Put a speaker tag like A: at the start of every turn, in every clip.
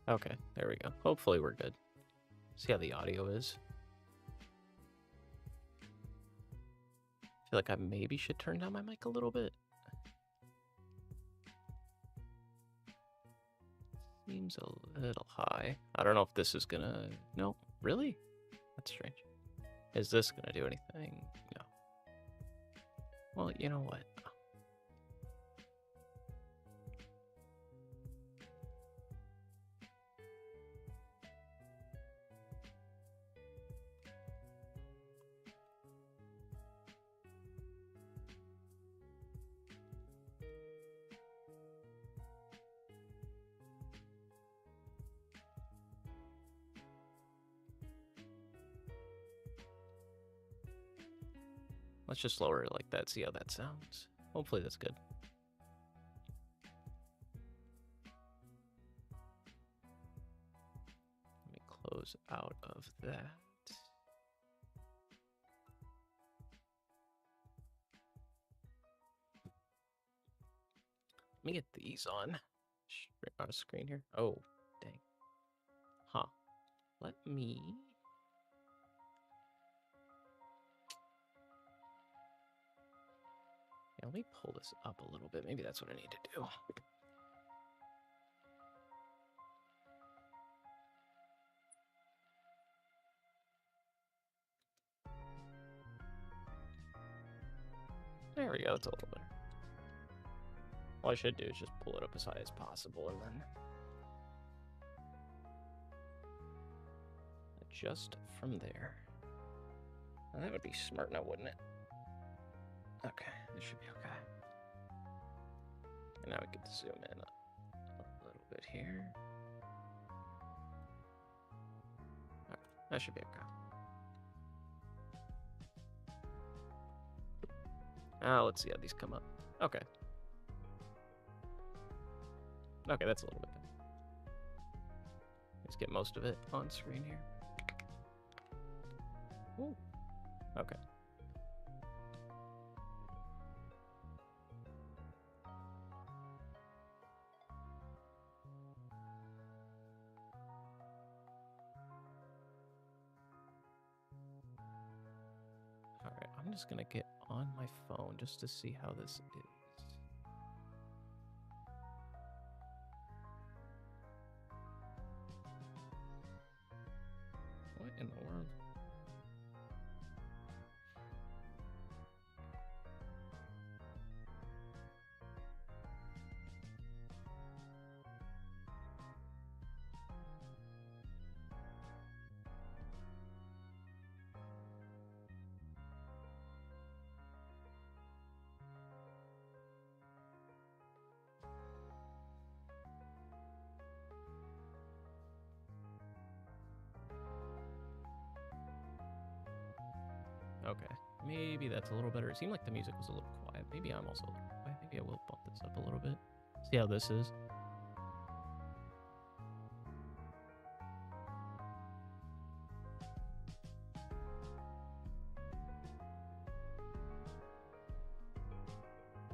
A: Okay, there we go. Hopefully we're good. See how the audio is. I feel like I maybe should turn down my mic a little bit. Seems a little high. I don't know if this is gonna... No, really? That's strange. Is this gonna do anything? No. Well, you know what? Let's just lower it like that, see how that sounds. Hopefully that's good. Let me close out of that. Let me get these on our screen here. Oh, dang. Huh. Let me... Yeah, let me pull this up a little bit. Maybe that's what I need to do. There we go. That's a little better. All I should do is just pull it up as high as possible and then adjust from there. Now, that would be smart now, wouldn't it? Okay, this should be okay. And now we can zoom in a little bit here. Right, that should be okay. Let's see how these come up. Okay. Okay, that's a little bit better. Let's get most of it on screen here. Ooh. Okay. Alright, I'm just gonna get on my phone just to see how this is. What in the world? Okay, maybe that's a little better. It seemed like the music was a little quiet. Maybe I'm also a little quiet. Maybe I will bump this up a little bit. See how this is.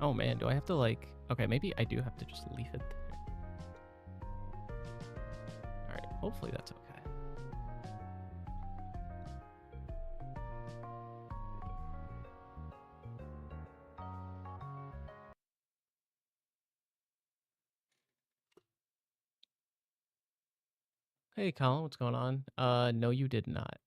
A: Oh man, do I have to like... Okay, maybe I do have to just leave it there. Alright, hopefully that's okay. Hey Colin, what's going on? No you did not.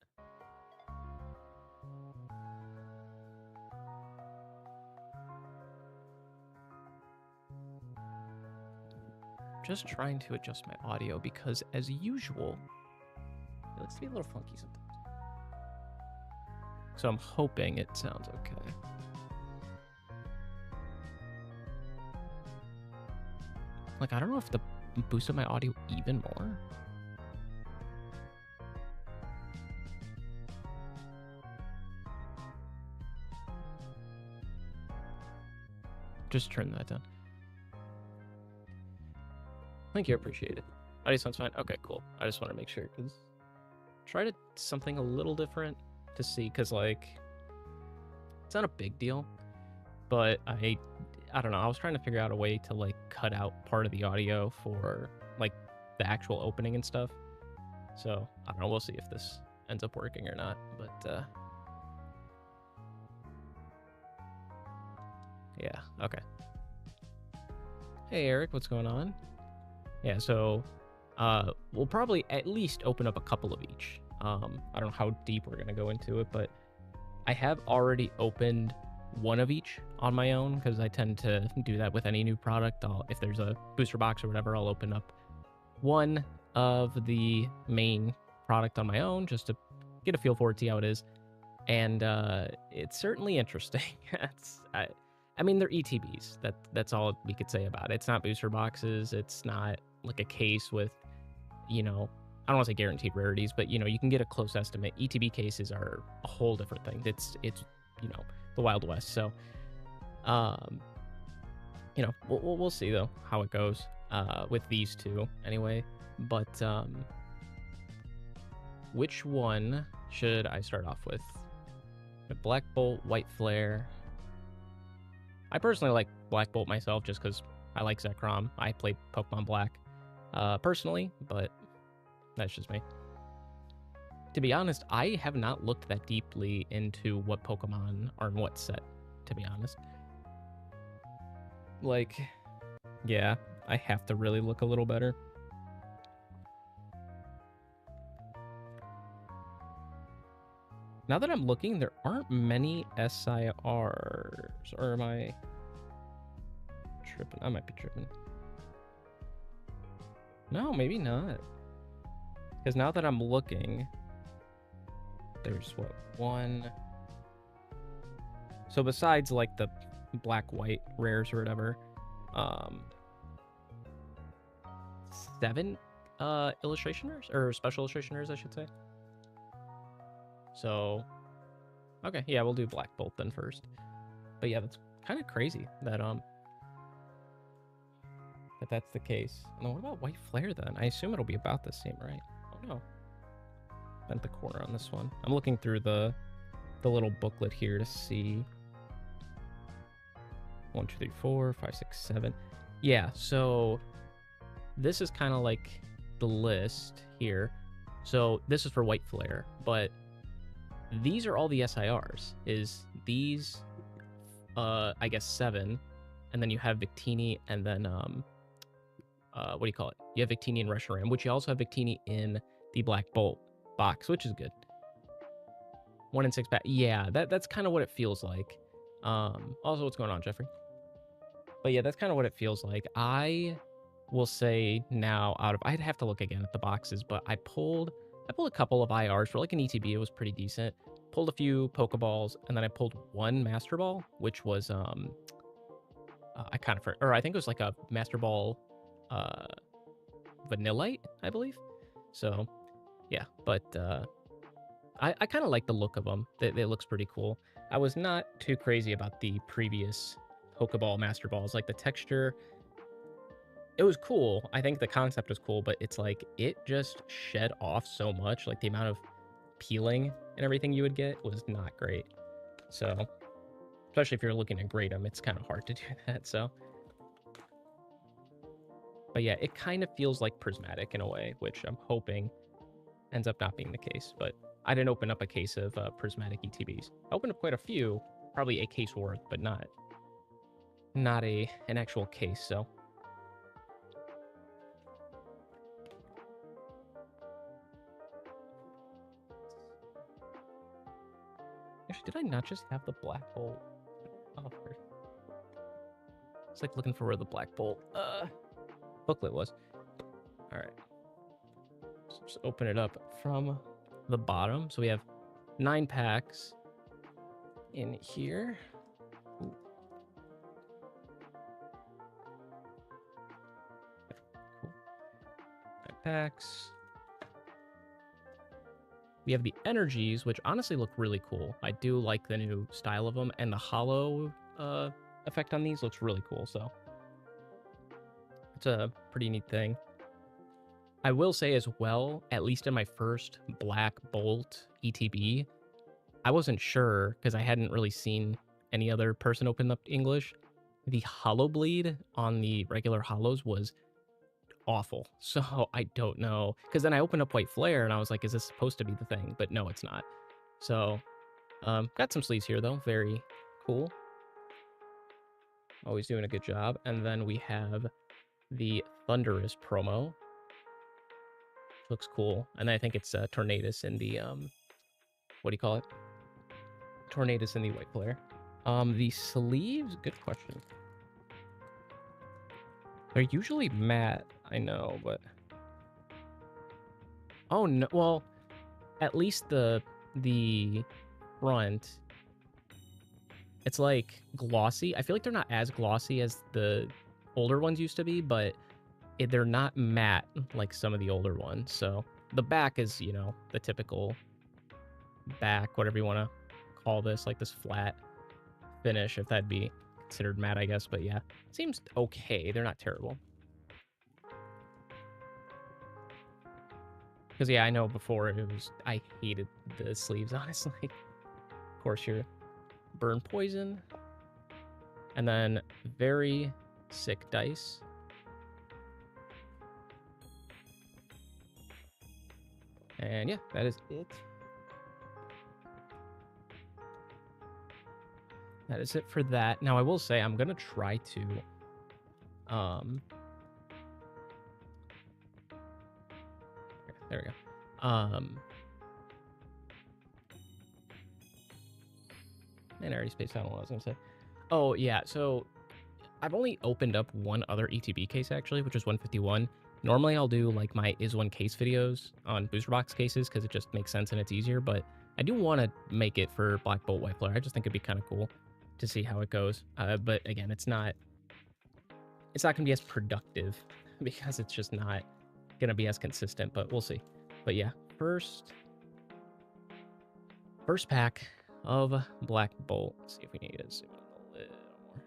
A: Just trying to adjust my audio because, as usual, it looks to be a little funky sometimes. So I'm hoping it sounds okay. Like, I don't know if the boosted my audio even more. Just turn that down. Thank you, appreciate it. Audio sounds fine. Okay, cool. I just want to make sure because try to something a little different to see because like it's not a big deal, but I don't know. I was trying to figure out a way to like cut out part of the audio for like the actual opening and stuff. So I don't know. We'll see if this ends up working or not. But yeah, okay. Hey Eric, what's going on? Yeah, so we'll probably at least open up a couple of each. I don't know how deep we're gonna go into it, but I have already opened one of each on my own because I tend to do that with any new product. If there's a booster box or whatever, I'll open up one of the main product on my own just to get a feel for it, see how it is. And it's certainly interesting. I mean, they're ETBs. That's all we could say about it. It's not booster boxes. It's not like a case with, I don't want to say guaranteed rarities, but you can get a close estimate. ETB cases are a whole different thing. It's the Wild West. So, we'll see though how it goes with these two anyway. But which one should I start off with? Black Bolt, White Flare. I personally like Black Bolt myself just because I like Zekrom. I played Pokemon Black personally, but that's just me. To be honest, I have not looked that deeply into what Pokemon are in what set, to be honest. Like, yeah, I have to really look a little better. Now that I'm looking, there aren't many SIRs. Or am I tripping? I might be tripping. No, maybe not. Because now that I'm looking, there's what, one. So besides like the black-white rares or whatever, 7 illustration rares, or special illustration rares, I should say. So, okay, yeah, we'll do Black Bolt then first. But yeah, that's kind of crazy that that's the case. And then what about White Flare then? I assume it'll be about the same, right? Oh no, bent the corner on this one. I'm looking through the little booklet here to see. 1, 2, 3, 4, 5, 6, 7. Yeah, so this is kind of like the list here. So this is for White Flare, but these are all the SIRs. Is these, I guess 7, and then you have Victini, and then what do you call it? You have Victini and Reshiram, which you also have Victini in the Black Bolt box, which is good. 1 in 6 pack. Yeah, that's kind of what it feels like. Also, what's going on, Jeffrey? But yeah, that's kind of what it feels like. I will say now, I'd have to look again at the boxes, but I pulled a couple of IRs for like an ETB. It was pretty decent. Pulled a few Pokeballs, and then I pulled one Master Ball, which was I think it was like a Master Ball Vanillite, I believe. So yeah, but I kind of like the look of them. It looks pretty cool. I was not too crazy about the previous Pokeball Master Balls. Like the texture, it was cool. I think the concept was cool, but it's like it just shed off so much. Like the amount of peeling and everything you would get was not great. So, especially if you're looking to grade them, it's kind of hard to do that. So, but yeah, it kind of feels like prismatic in a way, which I'm hoping ends up not being the case. But I didn't open up a case of prismatic ETBs. I opened up quite a few, probably a case worth, but not an actual case. So. Actually, did I not just have the Black Bolt? Oh, it's like looking for where the Black Bolt booklet was. All right. So just open it up from the bottom. So we have 9 packs in here. Ooh. Cool. 9 packs. We have the energies, which honestly look really cool. I do like the new style of them, and the hollow effect on these looks really cool. So it's a pretty neat thing. I will say as well, at least in my first Black Bolt ETB, I wasn't sure because I hadn't really seen any other person open up English. The hollow bleed on the regular hollows was awful. So I don't know. Because then I opened up White Flare and I was like, is this supposed to be the thing? But no, it's not. So got some sleeves here though. Very cool. Always doing a good job. And then we have the Thunderous promo. Looks cool. And I think it's Tornadus in the, what do you call it? Tornadus in the White Flare. The sleeves, good question. They're usually matte, I know, but... Oh, no, well, at least the front, it's like glossy. I feel like they're not as glossy as the older ones used to be, but they're not matte like some of the older ones. So the back is, you know, the typical back, whatever you want to call this, like this flat finish, if that'd be considered matte, I guess. But yeah, seems okay. They're not terrible. Because yeah, I know before it was, I hated the sleeves, honestly. Of course, your burn poison. And then very sick dice. And yeah, that is it. That is it for that. Now, I will say I'm going to try to... There we go. And I already spaced out on what I was going to say. Oh, yeah, so I've only opened up one other ETB case, actually, which is 151. Normally, I'll do, like, my is one case videos on booster box cases because it just makes sense and it's easier, but I do want to make it for Black Bolt White Flare. I just think it'd be kind of cool to see how it goes. But again, it's not going to be as productive because it's just not going to be as consistent, but we'll see. But yeah, first pack of Black Bolt. Let's see if we can get it zoom in a little more.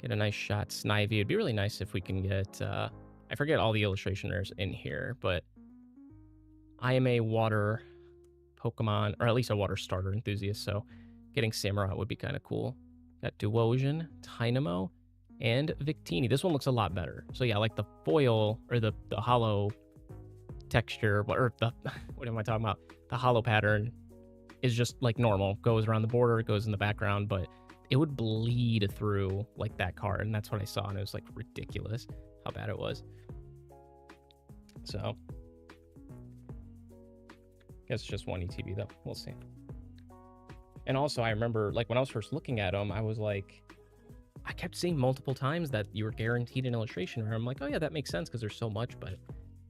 A: Get a nice shot Snivy. It'd be really nice if we can get, I forget all the illustrationers in here, but I am a water Pokemon, or at least a water starter enthusiast, so getting Samurott would be kind of cool. Got Duosion, Tynamo, and Victini. This one looks a lot better. So yeah, like the foil, or the hollow texture, or the, what am I talking about? The hollow pattern is just like normal. Goes around the border, goes in the background, but it would bleed through like that card, and that's what I saw, and it was like ridiculous how bad it was. So, guess it's just one ETB though. We'll see. And also, I remember, like, when I was first looking at them, I was like, I kept seeing multiple times that you were guaranteed an illustration, and I'm like, oh yeah, that makes sense because there's so much, but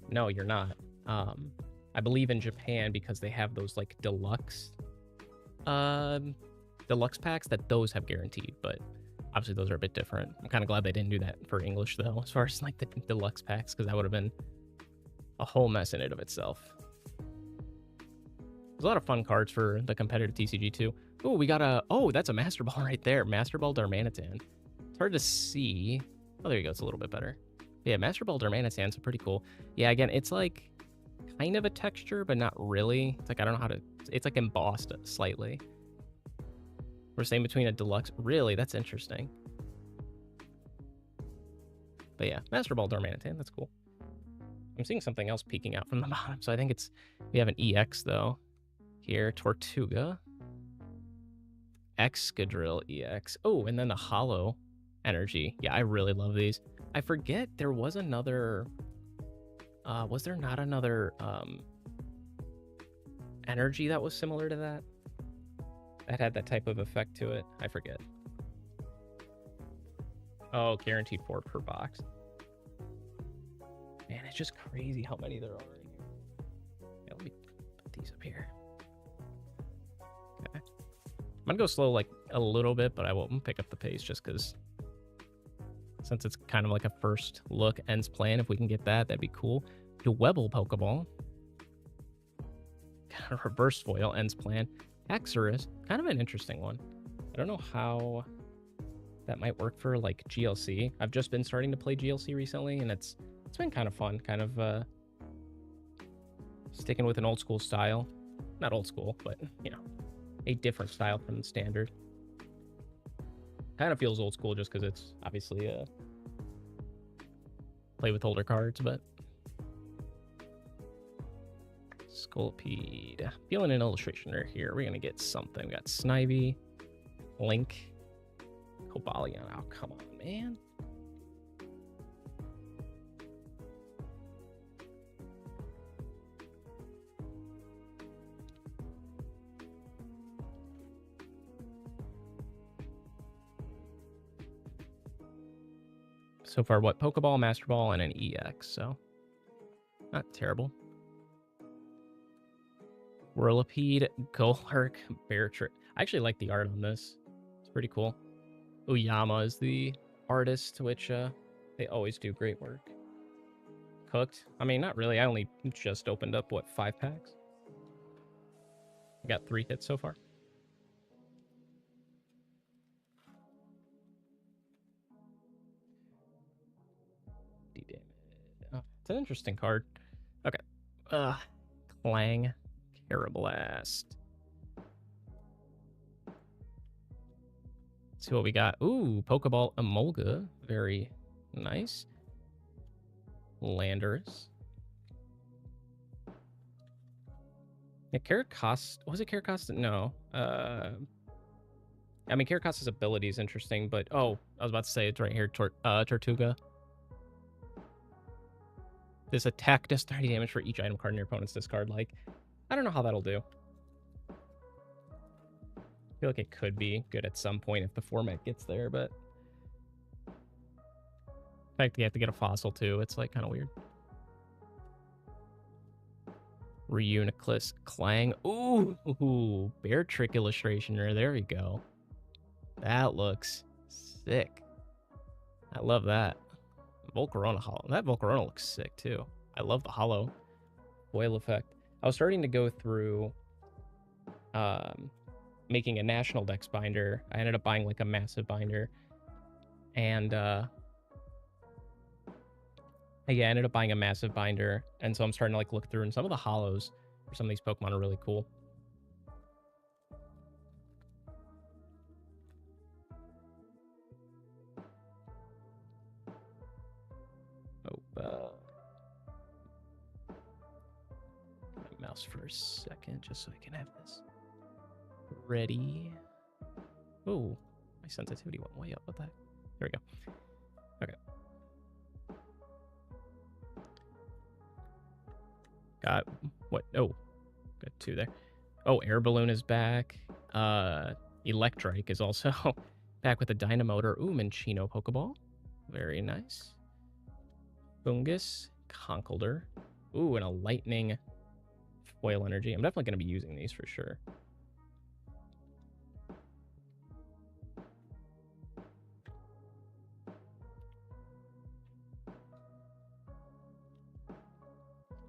A: no, you're not. I believe in Japan, because they have those, like, deluxe packs, that those have guaranteed, but obviously those are a bit different. I'm kind of glad they didn't do that for English, though, as far as, like, the deluxe packs, because that would have been a whole mess in and of itself. There's a lot of fun cards for the competitive TCG, too. Oh, we got a... Oh, that's a Master Ball right there. Master Ball Darmanitan. It's hard to see. Oh, there you go. It's a little bit better. Yeah, Master Ball Darmanitan's pretty cool. Yeah, again, it's like kind of a texture, but not really. It's like, I don't know how to... It's like embossed slightly. We're saying between a deluxe... Really? That's interesting. But yeah, Master Ball Darmanitan. That's cool. I'm seeing something else peeking out from the bottom, so I think it's... We have an EX, though. Here, Tortuga. Excadrill EX. Oh, and then the Hollow Energy. Yeah, I really love these. I forget, there was another... was there not another energy that was similar to that? That had that type of effect to it? I forget. Oh, guaranteed 4 per box. Man, it's just crazy how many there are in here. Yeah, let me put these up here. Okay. I'm gonna go slow like a little bit, but I won't pick up the pace just because since it's kind of like a first look ends plan, if we can get that, that'd be cool. Dwebble Pokeball. Reverse foil ends plan. Haxorus, kind of an interesting one. I don't know how that might work for like GLC. I've just been starting to play GLC recently, and it's been kind of fun, kind of sticking with an old school style. Not old school, but you know, a different style from the standard. Kind of feels old school just because it's obviously play with older cards, but Scolipede. Feeling an illustration right here. We're gonna get something. We got Snivy, Link, Cobalion. Oh, come on, man. So far, what? Pokeball, Master Ball, and an EX, so not terrible. Whirlipede, Golurk, Beartrick. I actually like the art on this. It's pretty cool. Uyama is the artist, which they always do great work. Cooked? I mean, not really. I only just opened up, what, 5 packs? I got 3 hits so far. Oh, it's an interesting card. Okay. Clang, Carablast. Let's see what we got. Ooh, Pokeball Emolga. Very nice. Landorus. Yeah, Caracost. Was it Caracost? No. I mean, Caracost's ability is interesting, but oh, I was about to say it's right here. Tortuga. This attack does 30 damage for each item card in your opponent's discard. Like, I don't know how that'll do. I feel like it could be good at some point if the format gets there, but the fact that you have to get a fossil too, it's like kind of weird. Reuniclus Clang. Ooh, Bear Trick illustration. There we go. That looks sick. I love that. Volcarona Hollow. That Volcarona looks sick too. I love the hollow foil effect. I was starting to go through making a national dex binder. I ended up buying like a massive binder. And yeah, I ended up buying a massive binder. And so I'm starting to like look through, and some of the hollows for some of these Pokemon are really cool. My mouse for a second, just so I can have this ready. Oh, my sensitivity went way up with that. There we go. Okay. Got what? Oh, got 2 there. Oh, Air Balloon is back. Electrike is also back with a Dynamotor. Ooh, Minccino Pokeball. Very nice. Fungus, Conkeldurr. Ooh, and a Lightning Foil Energy. I'm definitely going to be using these for sure.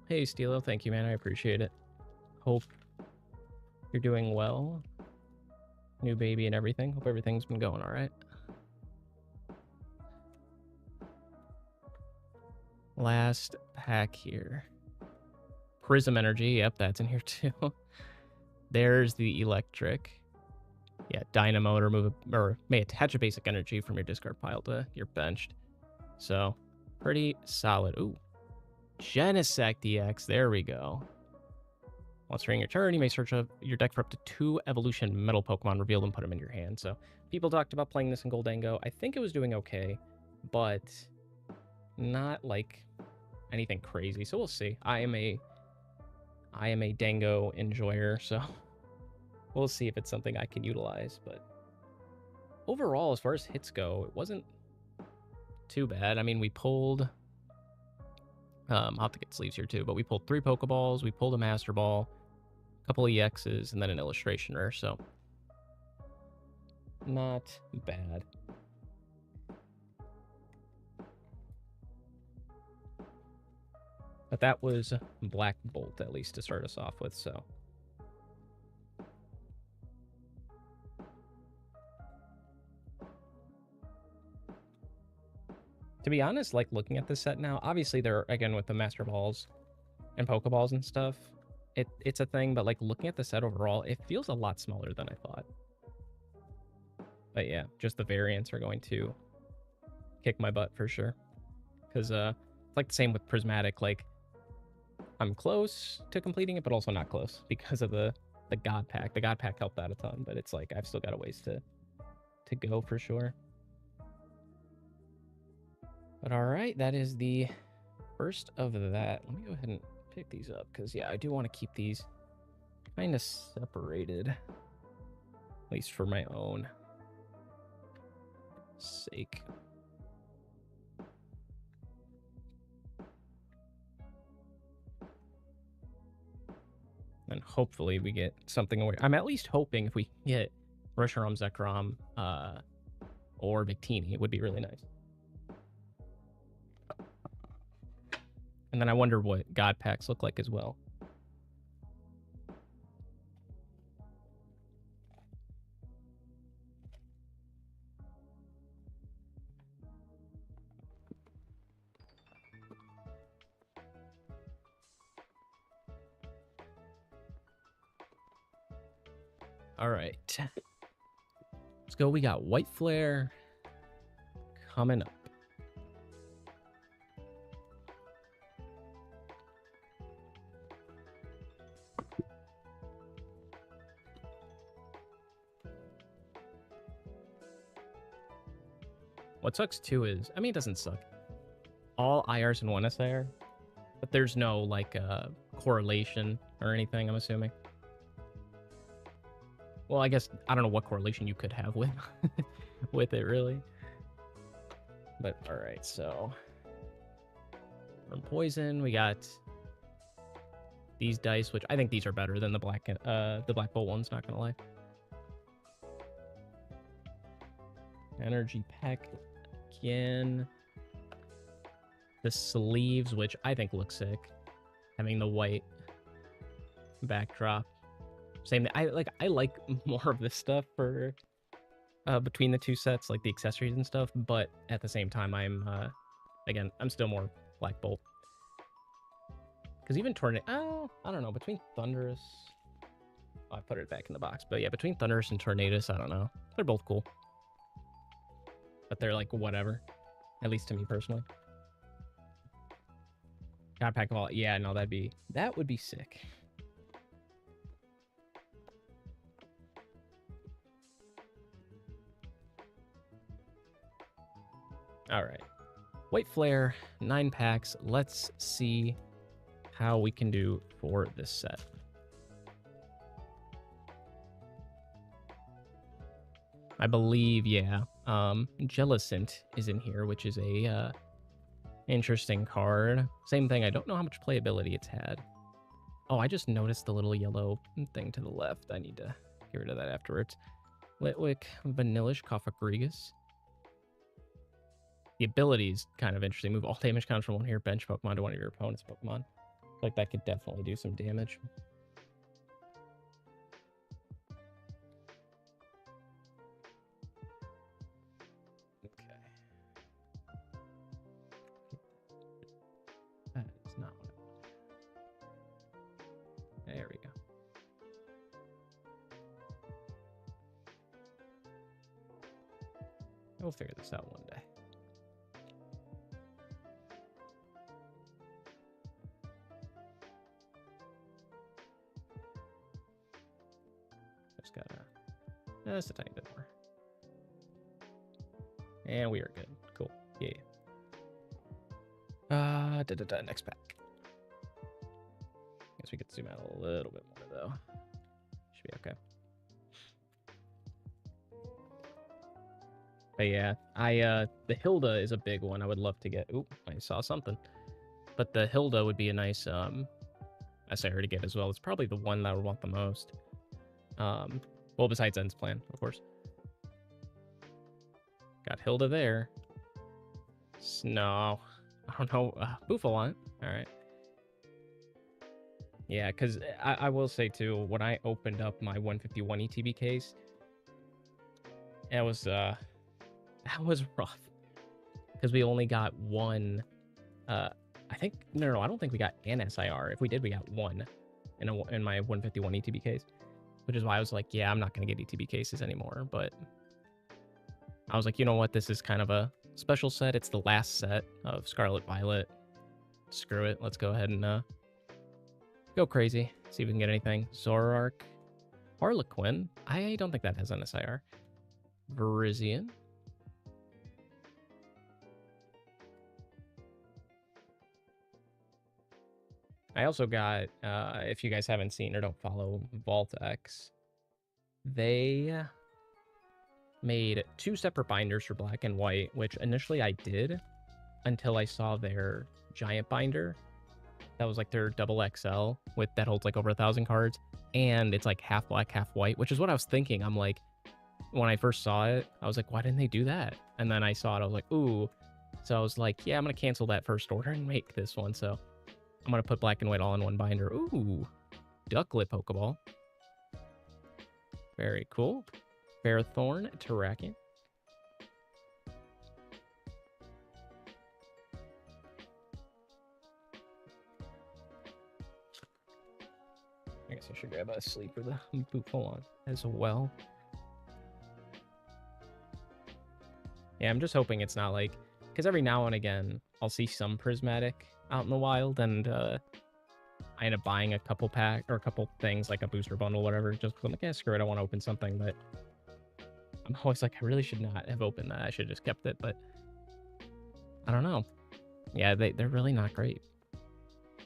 A: Hey, Steelo. Thank you, man. I appreciate it. Hope you're doing well. New baby and everything. Hope everything's been going all right. Last pack here. Prism Energy. Yep, that's in here too. There's the Electric. Yeah, Dynamotor may attach a basic energy from your discard pile to your benched. So, pretty solid. Ooh. Genesect DX. There we go. Once during your turn, you may search your deck for up to 2 evolution metal Pokemon, reveal them, put them in your hand. So, people talked about playing this in Goldango. I think it was doing okay, but not like anything crazy. So we'll see. I am a Dango enjoyer, so we'll see if it's something I can utilize. But overall, as far as hits go, it wasn't too bad. I mean, we pulled I'll have to get sleeves here too, but we pulled 3 Pokeballs, we pulled a Master Ball, a couple of EXs, and then an illustration rare, so not bad. But that was Black Bolt, at least, to start us off with, so. To be honest, like, looking at this set now, obviously there, again, with the Master Balls and Pokeballs and stuff, it's a thing, but, like, looking at the set overall, it feels a lot smaller than I thought. But yeah, just the variants are going to kick my butt for sure. Because It's like the same with Prismatic. Like, I'm close to completing it, but also not close because of the God Pack. The God Pack helped out a ton, but it's like I've still got a ways to go for sure. But all right, that is the first of that. Let me go ahead and pick these up because, yeah, I do want to keep these kind of separated, at least for my own sake. And hopefully we get something away. I'm at least hoping if we get Reshiram, Zekrom, or Victini, it would be really nice. And then I wonder what God Packs look like as well. All right. Let's go. We got White Flare coming up. What sucks too is, I mean, it doesn't suck. All IRs and one SIR, but there's no like correlation or anything, I'm assuming. Well, I guess I don't know what correlation you could have with with it really. But all right, so from Poison, we got these dice, which I think these are better than the Black Bolt ones, not gonna lie. Energy Pack again. The sleeves, which I think look sick. Having the white backdrop. Same thing. I like more of this stuff for between the two sets, like the accessories and stuff, but at the same time I'm again, I'm still more Black Bolt. Because even Tornado, I don't know, between Thunderous, I put it back in the box, but yeah, between Thunderous and Tornadus, I don't know. They're both cool. But they're like whatever. At least to me personally. God Pack of all, yeah, no, that would be sick. All right, White Flare, 9 packs. Let's see how we can do for this set. I believe, yeah, Jellicent is in here, which is a interesting card. Same thing, I don't know how much playability it's had. Oh, I just noticed the little yellow thing to the left. I need to get rid of that afterwards. Litwick, Vanillish, Kofagrigus. The ability is kind of interesting. Move all damage counts from one of your bench Pokemon to one of your opponent's Pokemon. Like that could definitely do some damage. Okay. That is not what I want. There we go. We'll figure this out one day. Just gotta, just a tiny bit more. And we are good. Cool. Yeah. Next pack. Guess we could zoom out a little bit more though. Should be okay. But yeah, the Hilda is a big one. I would love to get. Oop, I saw something. But the Hilda would be a nice SIR to get as well. It's probably the one that I would want the most. Well, besides Zen's plan, of course. Got Hilda there. No, I don't know. Buffalant. All right. Yeah, because I will say too, when I opened up my 151 ETB case, it was that was rough because we only got one. I think no, I don't think we got an SIR. If we did, we got one in my 151 ETB case, which is why I was like, yeah, I'm not gonna get ETB cases anymore. But I was like, you know what, this is kind of a special set. It's the last set of Scarlet Violet. screw it. Let's go ahead and go crazy. See if we can get anything. Zoroark. Harlequin. I don't think that has an SIR. Virizion. I also got, if you guys haven't seen or don't follow VaultX, they made 2 separate binders for black and white, which initially I did until I saw their giant binder. That was like their double XL that holds like over 1,000 cards. And it's like half black, half white, which is what I was thinking. I'm like, when I first saw it, I was like, why didn't they do that? And then I saw it, I was like, ooh. So I was like, yeah, I'm going to cancel that first order and make this one. So I'm going to put black and white all in one binder. Ooh, Ducklet Pokeball. Very cool. Ferrothorn, Terrakion. I guess I should grab a sleeper, the Buffon as well. Yeah, I'm just hoping it's not like, because every now and again, I'll see some prismatic out in the wild, and I end up buying a couple pack or a couple things like a booster bundle, whatever, just because I'm like, yeah, screw it, I want to open something, but I'm always like, I really should not have opened that. I should have just kept it, but I don't know. Yeah, they're really not great.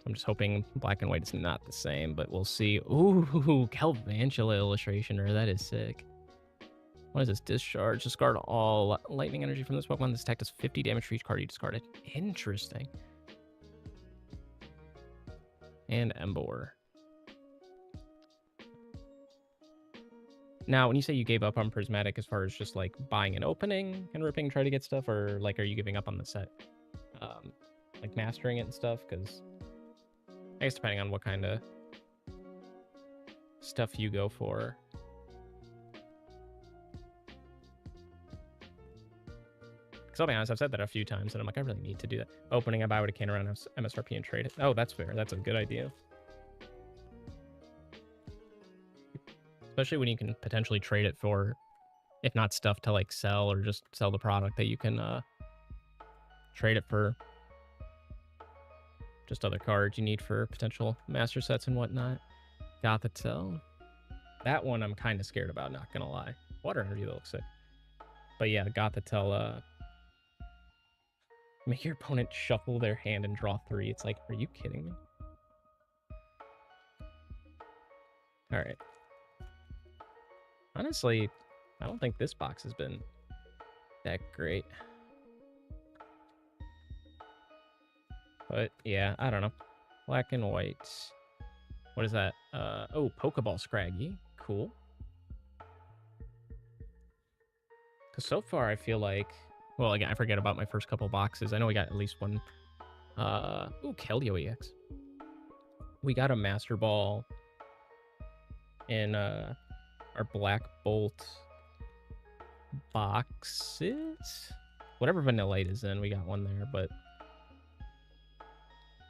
A: I'm just hoping black and white is not the same, but we'll see. Ooh, Galvantula illustration, or that is sick. What is this? Discharge. Discard all lightning energy from this Pokemon. This attack does 50 damage for each card you discarded. Interesting. And Embor. Now, when you say you gave up on Prismatic as far as just like buying and opening and ripping, try to get stuff, or like, are you giving up on the set? Like mastering it and stuff? Because I guess depending on what kind of stuff you go for. Because I'll be honest, I've said that a few times, and I'm like, I really need to do that. Opening, I buy what I can around MSRP and trade it. Oh, that's fair. That's a good idea. Especially when you can potentially trade it for, if not stuff to like sell, or just sell the product, that you can trade it for just other cards you need for potential master sets and whatnot. Gothitelle. That one I'm kind of scared about, not gonna lie. Water energy, that looks sick. But yeah, Gothitelle, make your opponent shuffle their hand and draw 3. It's like, are you kidding me? Alright. Honestly, I don't think this box has been that great. But yeah, I don't know. Black and white. What is that? Oh, Pokeball Scraggy. Cool. Because so far I feel like, well, again, I forget about my first couple boxes. I know we got at least one. Ooh, Keldeo EX. We got a Master Ball in our Black Bolt boxes. Whatever Vanillite is in, we got one there, but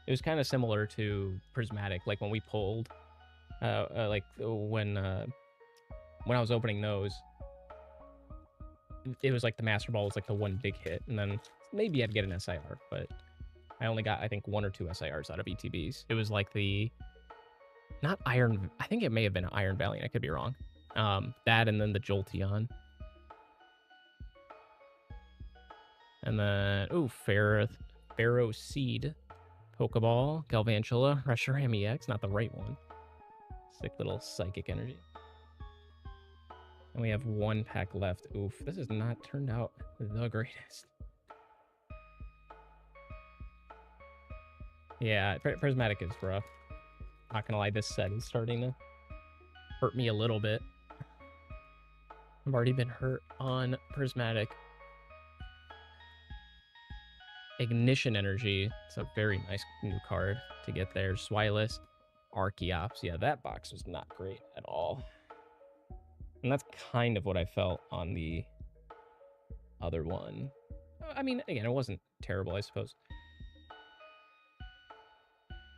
A: it was kind of similar to Prismatic, like when we pulled, like when I was opening those, it was like the Master Ball was like the one big hit, and then maybe I'd get an SIR, but I only got, I think, 1 or 2 SIRs out of ETBs. It was like the, not Iron, I think it may have been Iron Valiant, I could be wrong. That, and then the Jolteon. And then, ooh, Pharaoh Seed. Pokeball, Galvantula, Reshiram EX, not the right one. Sick little psychic energy. And we have 1 pack left. Oof, this has not turned out the greatest. Yeah, Prismatic is rough. Not gonna lie, this set is starting to hurt me a little bit. I've already been hurt on Prismatic. Ignition Energy. It's a very nice new card to get there. Swilus, Archeops. Yeah, that box was not great at all. And that's kind of what I felt on the other one. I mean, again, it wasn't terrible, I suppose.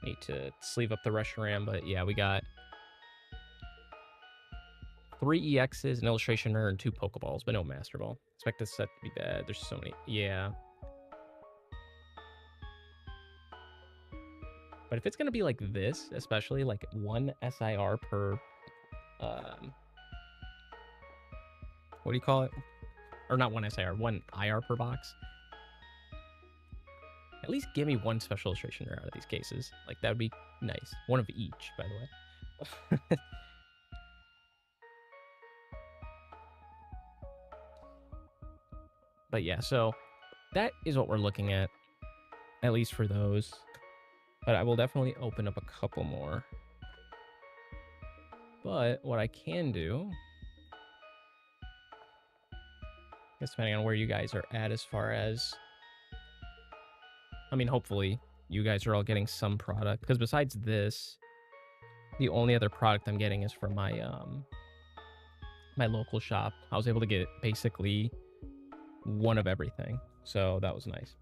A: Need to sleeve up the Reshiram, but yeah, we got 3 EXs, an Illustration Rare, and 2 Pokeballs, but no Master Ball. Expect this set to be bad. There's so many. Yeah. But if it's going to be like this, especially like one SIR per, what do you call it? Or not one SIR, one IR per box. At least give me one special illustration rare out of these cases. Like, that would be nice. One of each, by the way. But yeah, so that is what we're looking at least for those. But I will definitely open up a couple more. But what I can do, depending on where you guys are at as far as, I mean, hopefully you guys are all getting some product. Because besides this, the only other product I'm getting is from my my local shop. I was able to get basically one of everything. So that was nice.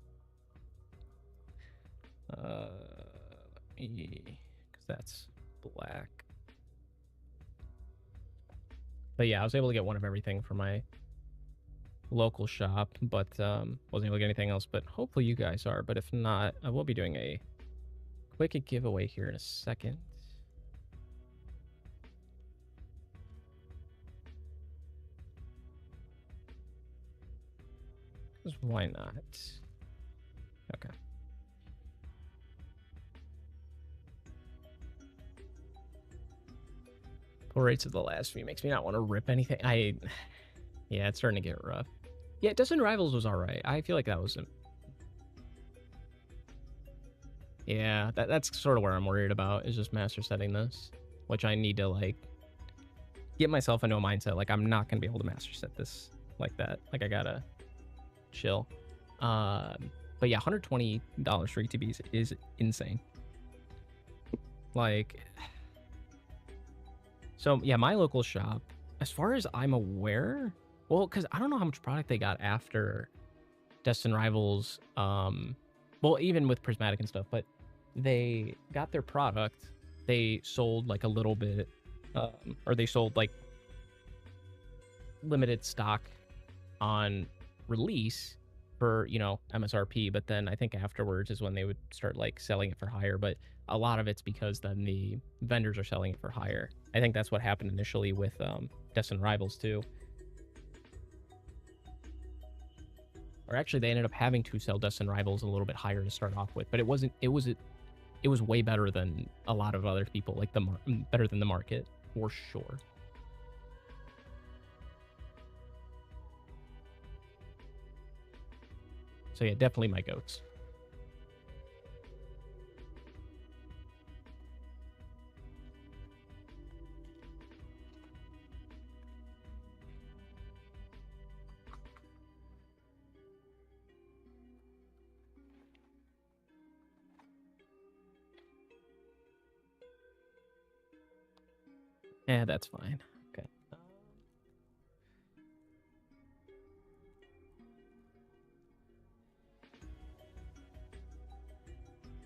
A: Because that's black. But yeah, I was able to get one of everything from my local shop, but wasn't able to get anything else. But hopefully you guys are. But if not, I will be doing a quick giveaway here in a second. Because why not? Okay. Pull rates of the last few makes me not want to rip anything. Yeah, it's starting to get rough. Yeah, Destiny Rivals was alright. I feel like that was yeah, that's sort of where I'm worried about, is just master setting this, which I need to like get myself into a mindset like I'm not gonna be able to master set this like that. Like, I gotta chill. But yeah, $120 for ETBs is insane. Like, so yeah, my local shop, as far as I'm aware, well, because I don't know how much product they got after Destin Rivals, well, even with Prismatic and stuff, but they got their product, they sold like a little bit, or they sold like limited stock on release for, you know, MSRP, but then I think afterwards is when they would start like selling it for higher. But a lot of it's because then the vendors are selling it for higher. I think that's what happened initially with Destin Rivals too. Or actually, they ended up having to sell Destin Rivals a little bit higher to start off with, but it wasn't. It was way better than a lot of other people, like better than the market for sure. So yeah, definitely my goats. Yeah, that's fine. Okay.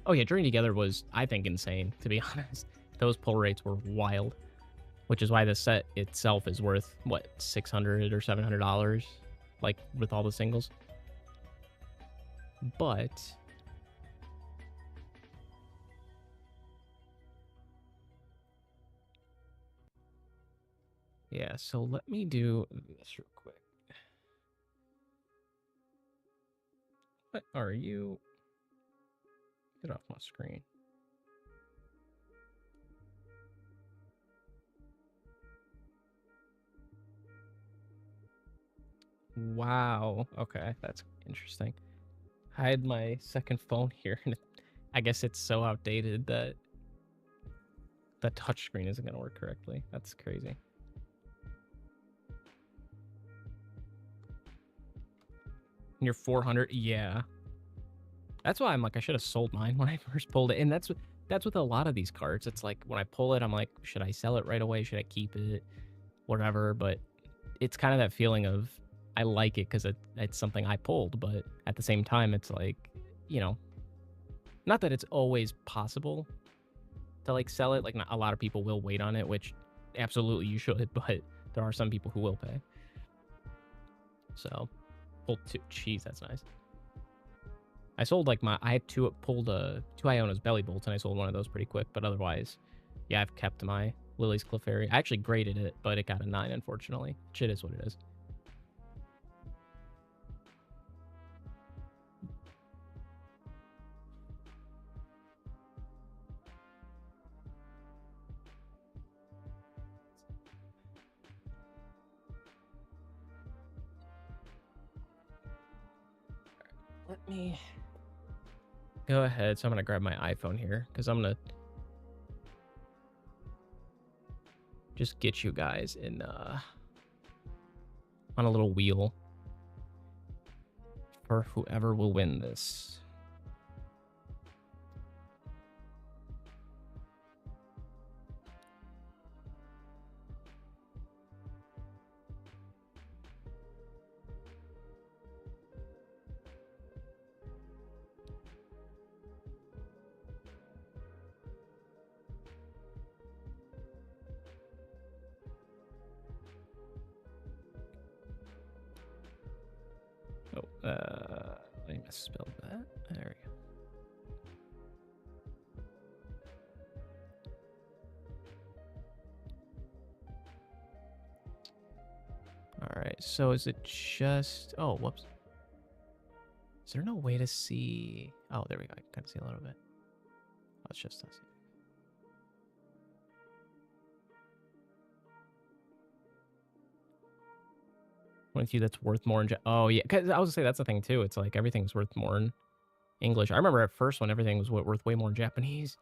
A: Oh yeah, Journey Together was, I think, insane, to be honest. Those pull rates were wild, which is why the set itself is worth, what, $600 or $700, like, with all the singles. But yeah, so let me do this real quick. What are you? Get off my screen. Wow. Okay, that's interesting. I had my second phone here, and I guess it's so outdated that the touchscreen isn't going to work correctly. That's crazy. And you're 400? Yeah. That's why I'm like, I should have sold mine when I first pulled it. And that's with a lot of these cards. It's like, when I pull it, I'm like, should I sell it right away? Should I keep it? Whatever. But it's kind of that feeling of, I like it because it's something I pulled. But at the same time, it's like, you know, not that it's always possible to like sell it. Like, not a lot of people will wait on it, which absolutely you should. But there are some people who will pay. So, pull two. Jeez, that's nice. I sold like I had pulled two Iona's belly bolts, and I sold one of those pretty quick. But otherwise, yeah, I've kept my Lily's Clefairy. I actually graded it, but it got a 9, unfortunately. Shit is what it is. Let me go ahead. So I'm going to grab my iPhone here because I'm going to just get you guys in on a little wheel for whoever will win this. Let me misspell that. There we go. All right, so is it just... Oh, whoops. Is there no way to see... Oh, there we go. I can kind of see a little bit. Oh, it's just us. One of you that's worth more in... Oh, yeah. Because I was going to say, that's the thing, too. It's like everything's worth more in English. I remember at first when everything was worth way more in Japanese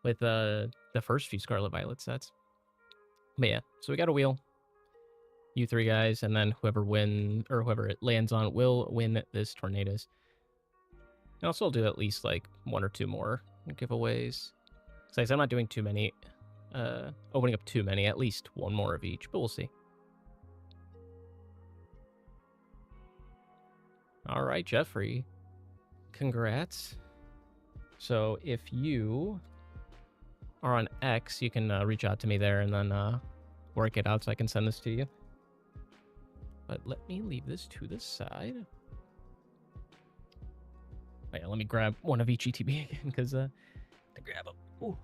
A: with the first few Scarlet Violet sets. But yeah, so we got a wheel. You three guys, and then whoever it lands on will win this Tornadoes. And I'll still do at least like 1 or 2 more giveaways. So I'm not doing too many, opening up too many, at least 1 more of each, but we'll see. All right, Jeffrey. Congrats. So if you are on X, you can reach out to me there and then work it out so I can send this to you. But let me leave this to the side. Oh, yeah, let me grab one of each ETB again, because to grab them. Ooh.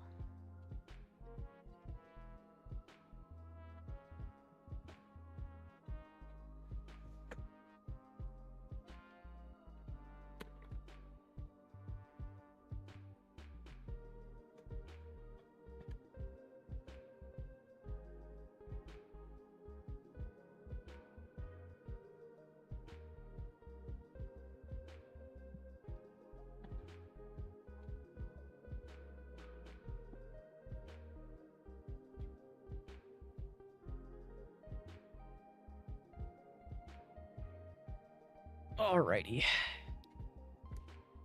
A: Alrighty.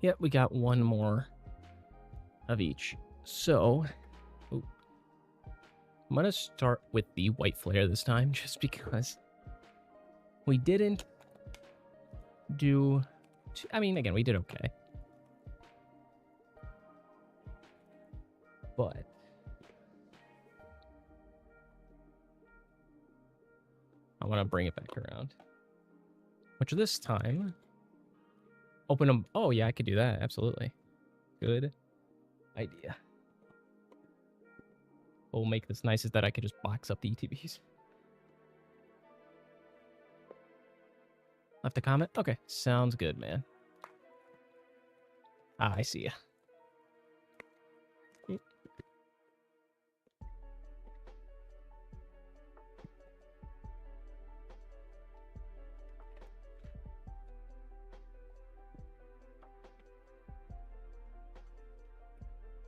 A: Yep, we got 1 more of each. So, I'm going to start with the white flare this time, just because we didn't do... I mean, again, we did okay. But I want to bring it back around. Which this time, open them. Oh, yeah, I could do that. Absolutely. Good idea. What will make this nice is that I could just box up the ETBs. Left a comment? Okay, sounds good, man. Ah, I see ya.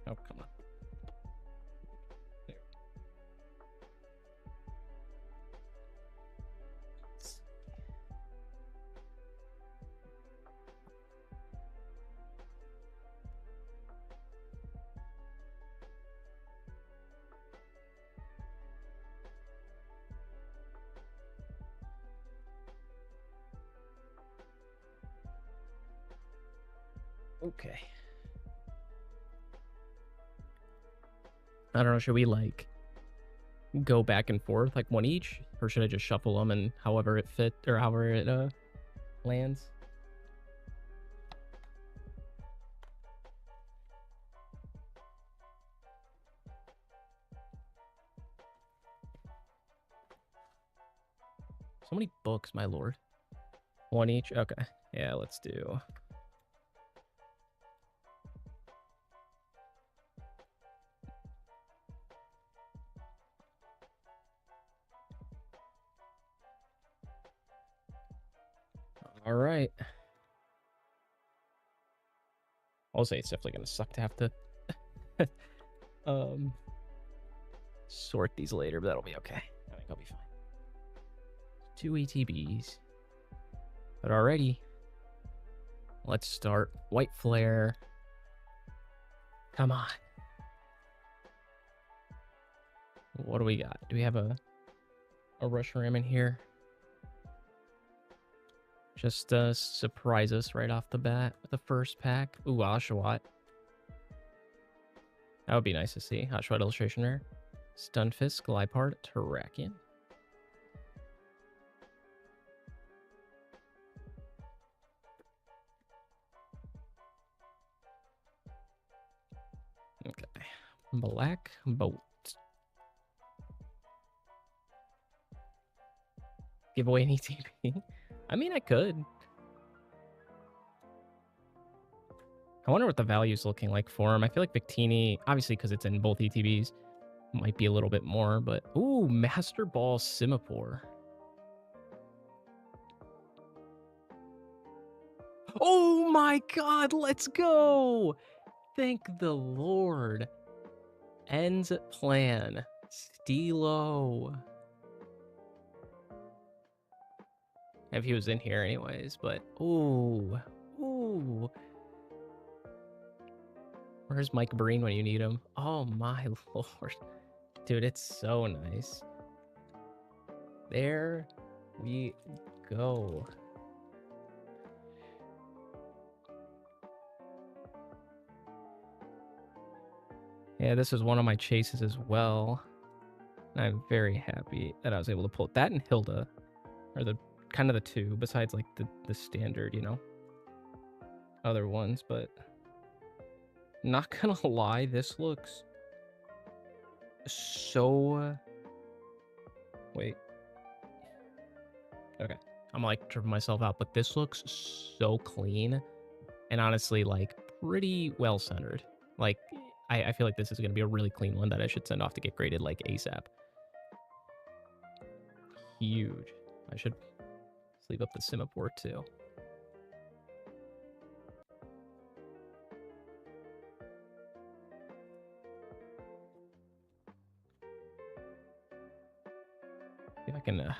A: Oh, come on. There. Okay. I don't know, should we like go back and forth like 1 each, or should I just shuffle them and however it lands? So many books, my lord. One each? Okay. Yeah, let's do... All right. I'll say it's definitely going to suck to have to sort these later, but that'll be okay. I think I'll be fine. 2 ETBs. But already, let's start. White Flare. Come on. What do we got? Do we have a Rush Ram in here? Just surprise us right off the bat with the first pack. Ooh, Oshawott. That would be nice to see. Oshawott illustration rare. Stunfisk, Glipart, Terrakion. Okay. Black Bolt. Give away an ETB? I mean, I could. I wonder what the value's looking like for him. I feel like Victini, obviously because it's in both ETBs, might be a little bit more, but... Ooh, Master Ball Simipour. Oh my god, let's go! Thank the Lord. Ends plan. Stilo. If he was in here anyways, but... Ooh. Ooh. Where's Mike Breen when you need him? Oh my lord. Dude, it's so nice. There we go. Yeah, this is one of my chases as well. And I'm very happy that I was able to pull that and Hilda. Are the kind of the two, besides like the standard, you know, other ones, but not gonna lie, this looks so... Wait. Okay. I'm like tripping myself out, but this looks so clean and honestly like pretty well centered. Like I feel like this is gonna be a really clean one that I should send off to get graded like ASAP. Huge. I should sleeve up the Simipour too. See if I can I'm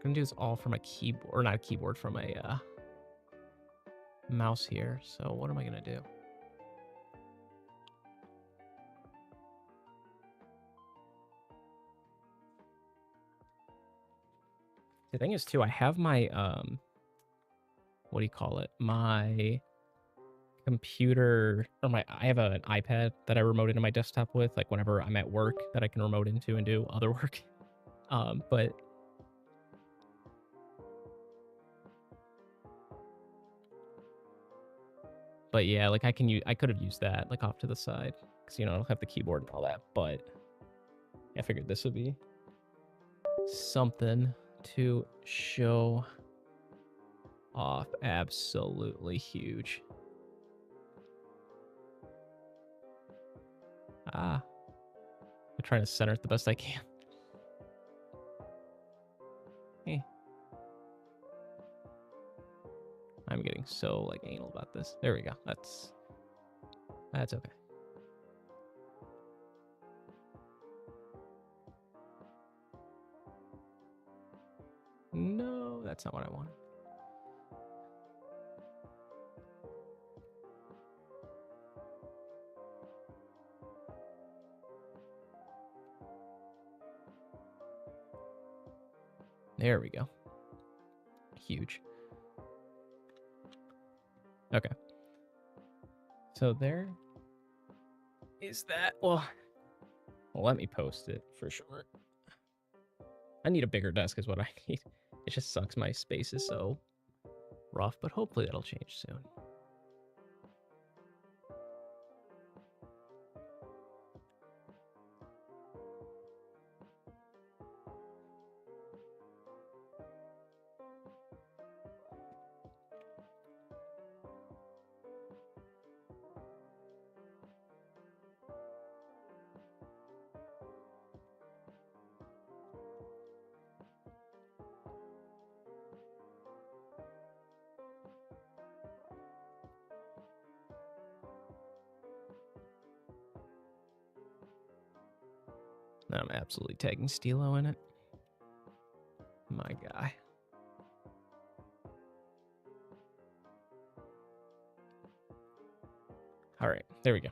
A: gonna do this all from a keyboard, or not a keyboard, from a mouse here. So what am I gonna do? The thing is too, I have my what do you call it? My computer, or I have an iPad that I remote into my desktop with, like whenever I'm at work, that I can remote into and do other work. But yeah, like I could have used that like off to the side because you know I don't have the keyboard and all that. But I figured this would be something to show off. Absolutely huge. I'm trying to center it the best I can. Hey. I'm getting so like anal about this. There we go. That's okay. No, that's not what I wanted. There we go. Huge. Okay. So there is that. Well, let me post it for sure. I need a bigger desk is what I need. It just sucks. My space is so rough, but hopefully that'll change soon. And I'm absolutely tagging Stilo in it. My guy. All right, there we go.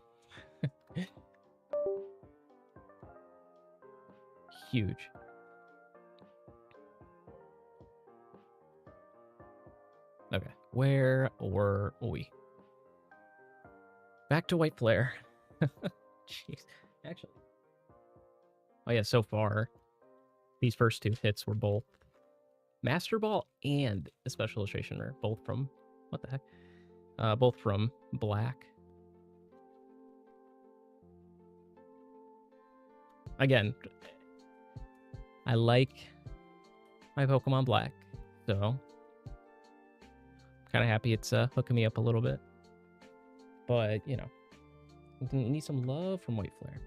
A: Huge. Okay, where were we? Back to White Flare. Jeez, actually. Oh yeah, so far, these first two hits were both Master Ball and a Special Illustration Rare, both from, what the heck? Both from Black. Again, I like my Pokemon Black, so I'm kind of happy it's hooking me up a little bit. But, you know, you need some love from White Flare.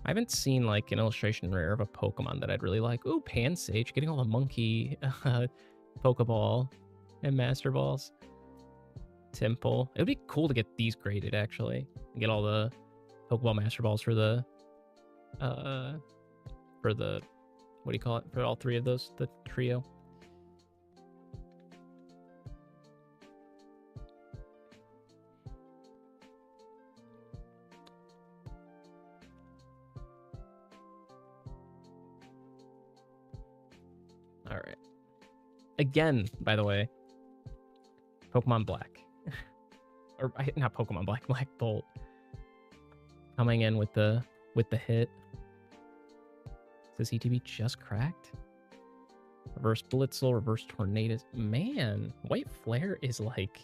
A: I haven't seen like an illustration rare of a Pokemon that I'd really like. Ooh, Pansage, getting all the monkey Pokeball and Master Balls. Temple. It would be cool to get these graded actually. Get all the Pokeball Master Balls for the what do you call it? For all three of those, the trio. All right. Again, by the way, Pokemon Black. Or not Pokemon Black, Black Bolt. Coming in with the hit. Does ETB just cracked? Reverse Blitzel, Reverse Tornadus. Man, White Flare is like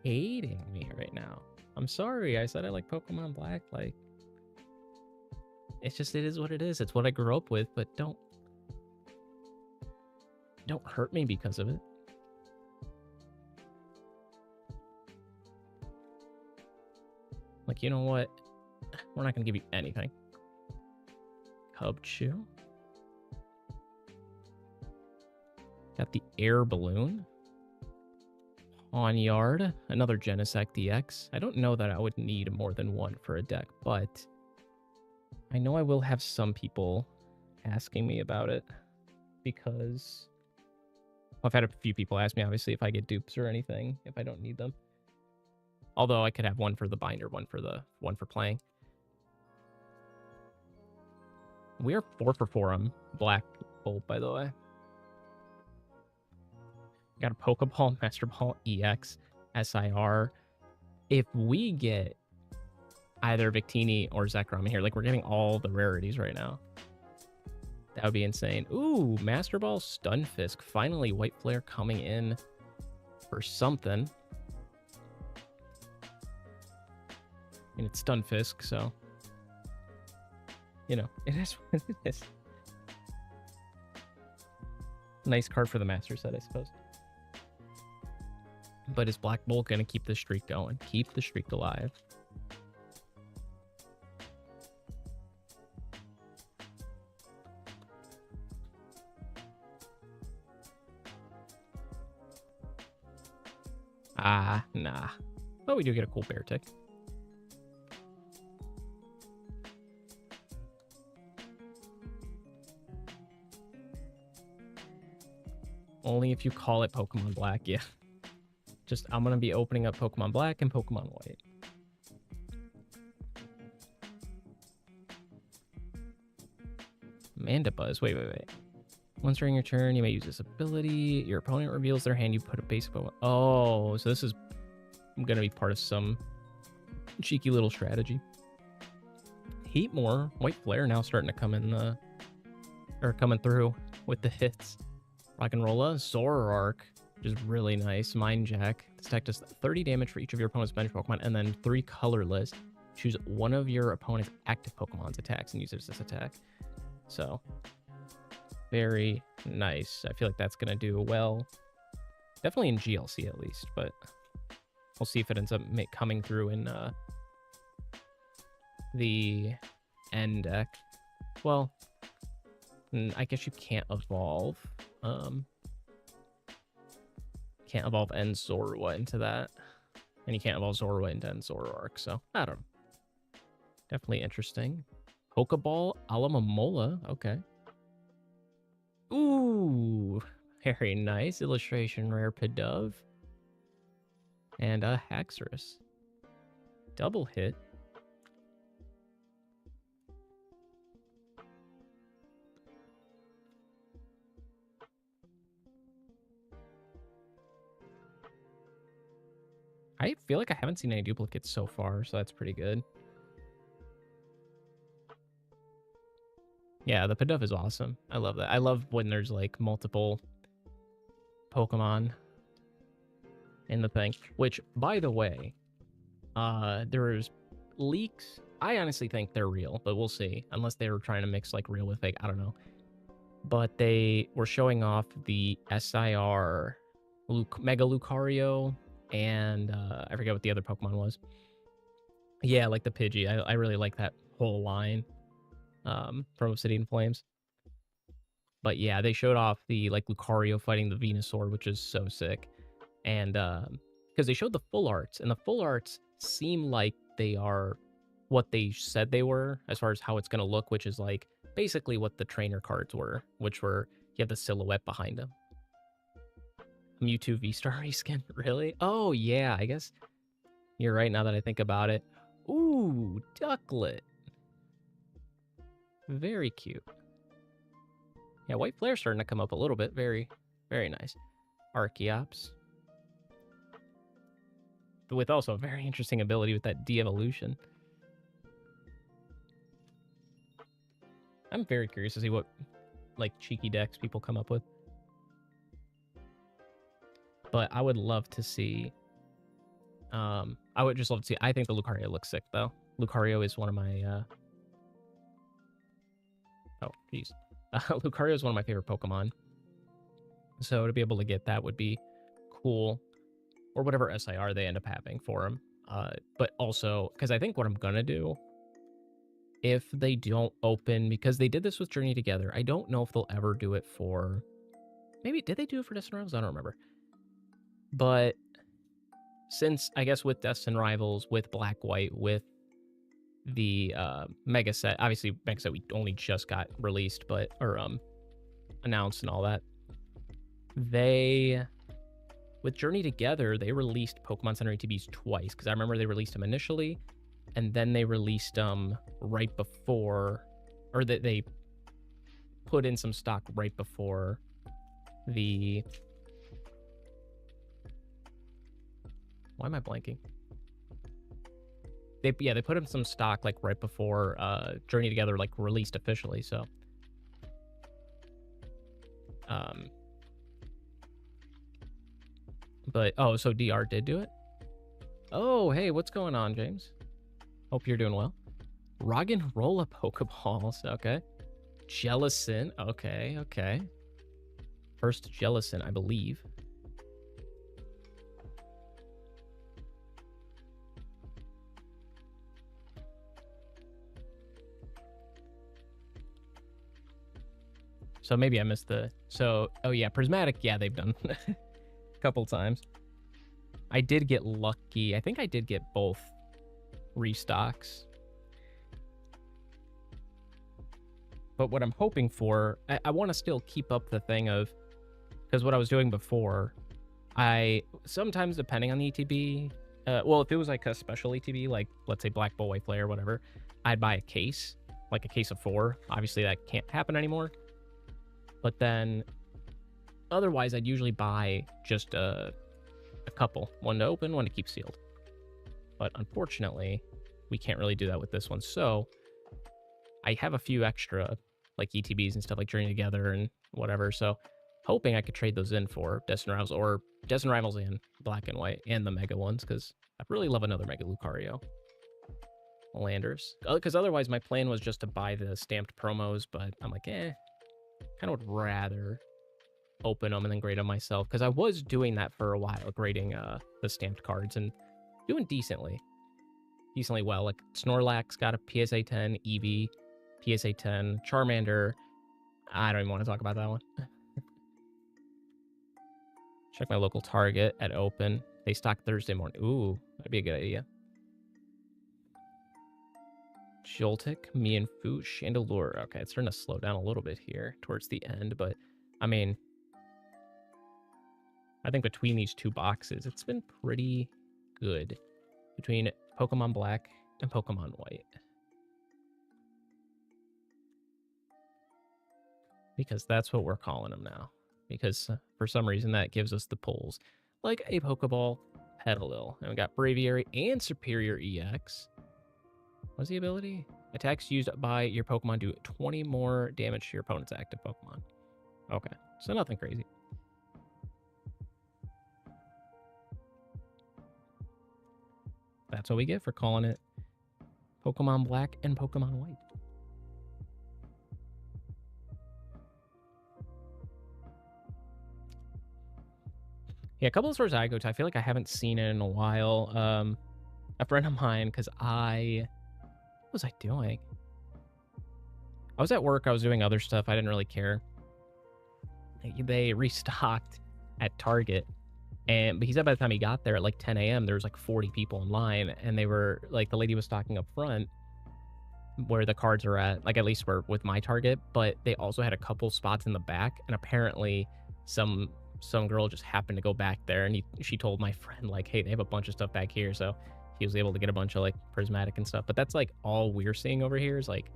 A: hating me right now. I'm sorry, I said I like Pokemon Black. Like, it's just, it is what it is. It's what I grew up with, but don't hurt me because of it. Like, you know what? We're not going to give you anything. Cubchoo. Got the Air Balloon. Pawniard. Another Genesect DX. I don't know that I would need more than one for a deck, but I know I will have some people asking me about it because I've had a few people ask me, obviously, if I get dupes or anything, if I don't need them. Although I could have one for the binder, one for playing. We are 4 for 4 on Black Bolt, by the way. Got a Pokeball, Master Ball, EX, SIR. If we get either Victini or Zekrom in here, like we're getting all the rarities right now. That would be insane. Ooh, Master Ball, Stunfisk. Finally, White Flare coming in for something. And it's Stunfisk, so you know, it is what it is. Nice card for the Master set, I suppose. But is Black Bolt going to keep the streak going? Keep the streak alive. Ah, nah. But we do get a cool bear tick. Only if you call it Pokemon Black, yeah. Just, I'm going to be opening up Pokemon Black and Pokemon White. Mandibuzz. Wait. Once during your turn, you may use this ability. Your opponent reveals their hand. You put a basic Pokemon. Oh, so this is going to be part of some cheeky little strategy. Heatmore. White Flare now starting to come in coming through with the hits. Rock'n'Rolla. Zoroark. Which is really nice. Mind Jack. This deck does 30 damage for each of your opponent's bench Pokemon, and then 3 colorless. Choose one of your opponent's active Pokemon's attacks and use it as this attack. So, very nice. I feel like that's going to do well. Definitely in GLC at least, but we'll see if it ends up coming through in the end deck. Well, I guess you can't evolve. Can't evolve End Zorua into that. And you can't evolve Zorua into End Zoroark, so I don't know. Definitely interesting. Pokeball Alamamola, okay. Ooh, very nice. Illustration rare Pidove. And a Haxorus. Double hit. I feel like I haven't seen any duplicates so far, so that's pretty good. Yeah, the Pidove is awesome. I love that. I love when there's like multiple Pokemon in the thing. Which, by the way, there's leaks. I honestly think they're real, but we'll see. Unless they were trying to mix like real with fake. I don't know. But they were showing off the SIR Mega Lucario and I forget what the other Pokemon was. Yeah, like the Pidgey. I really like that whole line from Obsidian Flames. But yeah, they showed off the like Lucario fighting the Venusaur, which is so sick. And because they showed the full arts, and the full arts seem like they are what they said they were as far as how it's going to look, which is like basically what the trainer cards were, which were you have the silhouette behind them. Mewtwo V-Star reskin? Really? Oh, yeah, I guess you're right now that I think about it. Ooh, Ducklet. Very cute. Yeah, White Flare's starting to come up a little bit. Very, very nice. Archeops. With also a very interesting ability with that de-evolution. I'm very curious to see what, like, cheeky decks people come up with. But I would love to see... I would just love to see... I think the Lucario looks sick, though. Lucario is one of my... Oh, jeez. Lucario is one of my favorite Pokemon. So to be able to get that would be cool. Or whatever SIR they end up having for him. But also, because I think what I'm going to do, if they don't open... Because they did this with Journey Together. I don't know if they'll ever do it for... Maybe, did they do it for Destined Rivals? I don't remember. But since, I guess, with Destined Rivals, with Black White, with the Mega Set, obviously Mega Set we only just got released, but, or announced and all that. They, with Journey Together, they released Pokemon Center ETBs twice, because I remember they released them initially, and then they released them right before, or they put in some stock right before the... Why am I blanking? They put in some stock like right before Journey Together like released officially, so but oh, so DR did do it? Oh, hey, what's going on, James? Hope you're doing well. Roggenrola Pokeballs, okay. Jellicent, okay. First Jellicent, I believe. So maybe I missed the... So, oh yeah, Prismatic, yeah, they've done a couple times. I did get lucky. I think I did get both restocks. But what I'm hoping for... I want to still keep up the thing of... Because what I was doing before, I... Sometimes, depending on the ETB... well, if it was like a special ETB, like, let's say Black Bull, White Flare, or whatever, I'd buy a case. Like a case of 4. Obviously, that can't happen anymore. But then, otherwise, I'd usually buy just a couple. One to open, one to keep sealed. But unfortunately, we can't really do that with this one. So, I have a few extra, like ETBs and stuff like Journey Together and whatever. So, hoping I could trade those in for Destined Rivals or Destined Rivals and Black and White and the Mega ones. Because I really love another Mega Lucario. Landers. Because otherwise, my plan was just to buy the stamped promos. But I'm like, kind of would rather open them and then grade them myself, because I was doing that for a while, grading the stamped cards and doing decently. decently well. Like Snorlax got a PSA 10, Eevee, PSA 10, Charmander. I don't even want to talk about that one. Check my local Target at open. They stock Thursday morning. Ooh, that'd be a good idea. Joltik, Mienfoo, Chandelure. Okay, it's starting to slow down a little bit here towards the end, but I mean, I think between these two boxes, it's been pretty good between Pokemon Black and Pokemon White. Because that's what we're calling them now. Because for some reason that gives us the pulls. Like a Pokeball, Petalil. And we got Braviary and Superior EX. What's the ability? Attacks used by your Pokemon do 20 more damage to your opponent's active Pokemon. Okay, so nothing crazy. That's what we get for calling it Pokemon Black and Pokemon White. Yeah, a couple of stores I go to, I feel like I haven't seen it in a while. A friend of mine, because what was I doing? I was at work, I was doing other stuff, I didn't really care. They restocked at Target, but he said by the time he got there at like 10 a.m., there was like 40 people in line, and they were like, the lady was stocking up front where the cards are at, like at least where with my Target, but they also had a couple spots in the back, and apparently some girl just happened to go back there, and she told my friend like, hey, they have a bunch of stuff back here, so he was able to get a bunch of like prismatic and stuff. But that's like all we're seeing over here is like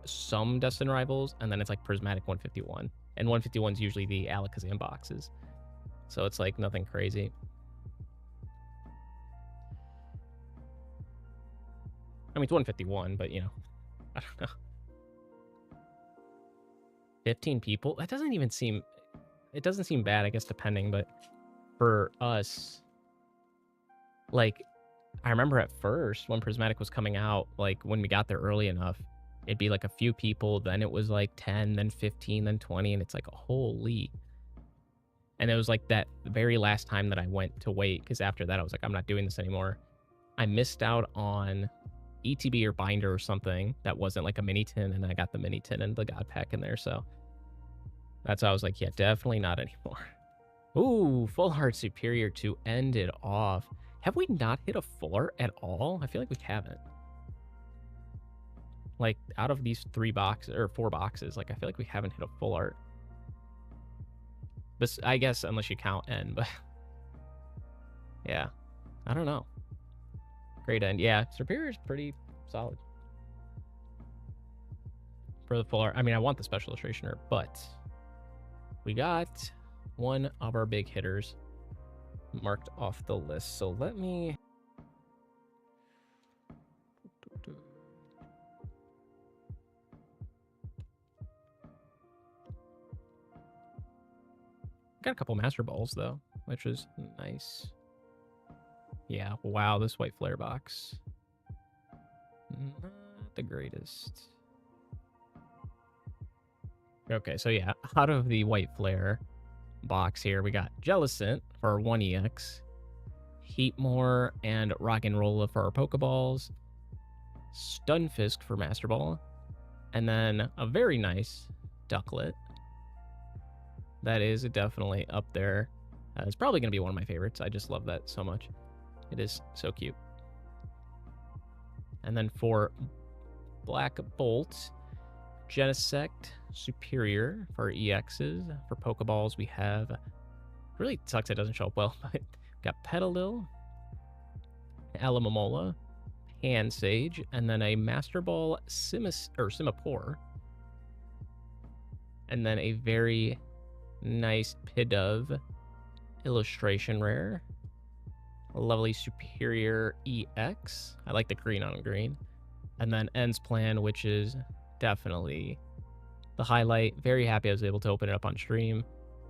A: some Destin Rivals, and then it's like prismatic 151, and 151 is usually the Alakazam boxes, so it's like nothing crazy. I mean, it's 151, but you know, I don't know. 15 people? That doesn't even seem... It doesn't seem bad, I guess, depending, but for us, like, I remember at first when Prismatic was coming out, like, when we got there early enough, it'd be like a few people, then it was like 10, then 15, then 20, and it's like, holy. And it was like that very last time that I went to wait, because after that I was like, I'm not doing this anymore. I missed out on ETB or binder or something that wasn't like a mini tin, and I got the mini tin and the god pack in there, so that's how I was like, yeah, definitely not anymore. Ooh, full art Superior to end it off. Have we not hit a full art at all? I feel like we haven't. Like, out of these 3 boxes, or 4 boxes, like, I feel like we haven't hit a full art. This, I guess, unless you count N, but yeah, I don't know. Great end. Yeah, Superior is pretty solid. For the full art, I mean, I want the special illustration art, but we got one of our big hitters marked off the list. So let me... Got a couple Master Balls, though, which is nice. Yeah, wow, this white flare box. Not the greatest. Okay, so yeah, out of the white flare box here, we got Jellicent for our 1EX, Heatmore and Rock and Rolla for our Pokeballs, Stunfisk for Master Ball, and then a very nice Ducklet. That is definitely up there. It's probably going to be one of my favorites. I just love that so much. It is so cute. And then for Black Bolt, Genesect, Superior for EXs. For Pokeballs, we have... Really sucks it doesn't show up well, but we got Petalil, Alomomola, Pansage, and then a Master Ball Simipour. And then a very nice Pidove illustration rare. A lovely Superior EX. I like the green on green. And then Ends Plan, which is definitely the highlight. Very happy I was able to open it up on stream.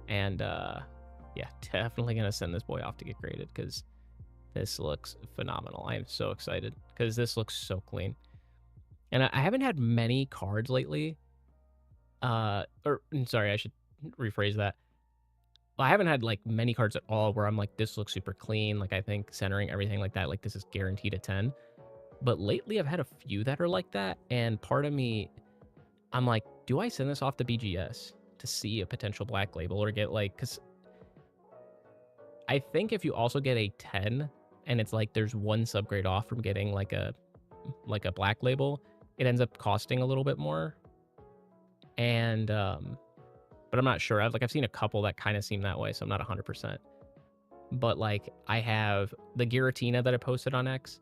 A: And yeah, definitely going to send this boy off to get graded because this looks phenomenal. I am so excited because this looks so clean. And I haven't had many cards lately. Sorry, I should rephrase that. I haven't had like many cards at all where I'm like, this looks super clean. Like, I think centering everything like that, like this is guaranteed a 10. But lately I've had a few that are like that, and part of me, I'm like, do I send this off to BGS to see a potential black label or get like, because I think if you also get a 10 and it's like there's one subgrade off from getting like a black label, it ends up costing a little bit more. And but I'm not sure. I've seen a couple that kind of seem that way, so I'm not 100%. But like I have the Giratina that I posted on X.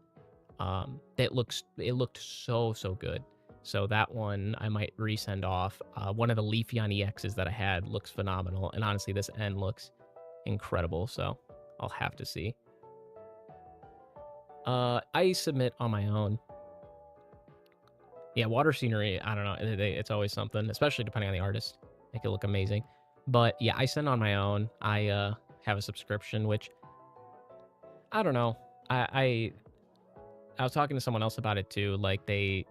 A: It looked so good. So that one I might resend off. One of the Leafeon EXs that I had looks phenomenal, and honestly, this N looks incredible. So I'll have to see. I submit on my own. Yeah, water scenery, I don't know. It's always something, especially depending on the artist. Make it look amazing. But yeah, I send on my own. I have a subscription, which I don't know. I was talking to someone else about it too. Like they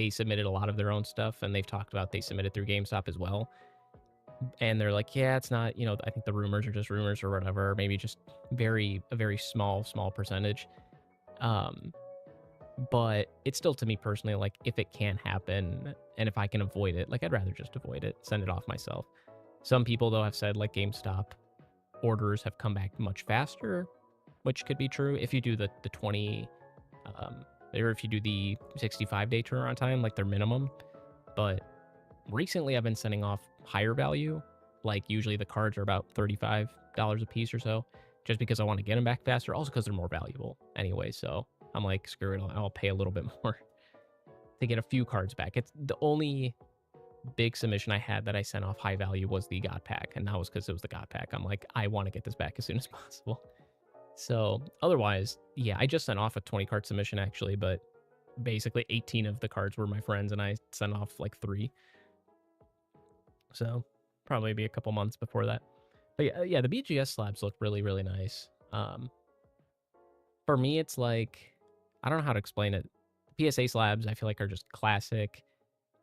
A: submitted a lot of their own stuff, and they've talked about they submitted through GameStop as well. And they're like, yeah, it's not, I think the rumors are just rumors or whatever. Maybe just a very small percentage. But it's still, to me personally, like if it can happen and if I can avoid it, like I'd rather just avoid it, send it off myself. Some people though have said like GameStop orders have come back much faster, which could be true if you do the 20 or if you do the 65-day turnaround time, like their minimum. But recently I've been sending off higher value, like usually the cards are about $35 a piece or so, just because I want to get them back faster, also because they're more valuable anyway. So I'm like, screw it, I'll pay a little bit more to get a few cards back. It's the only big submission I had that I sent off high value was the God Pack, and that was because it was the God Pack. I'm like, I want to get this back as soon as possible. So otherwise, yeah, I just sent off a 20 card submission actually, but basically 18 of the cards were my friends, and I sent off like 3. So probably be a couple months before that. But yeah, the BGS slabs look really nice. For me, it's like, I don't know how to explain it. PSA slabs, I feel like, are just classic.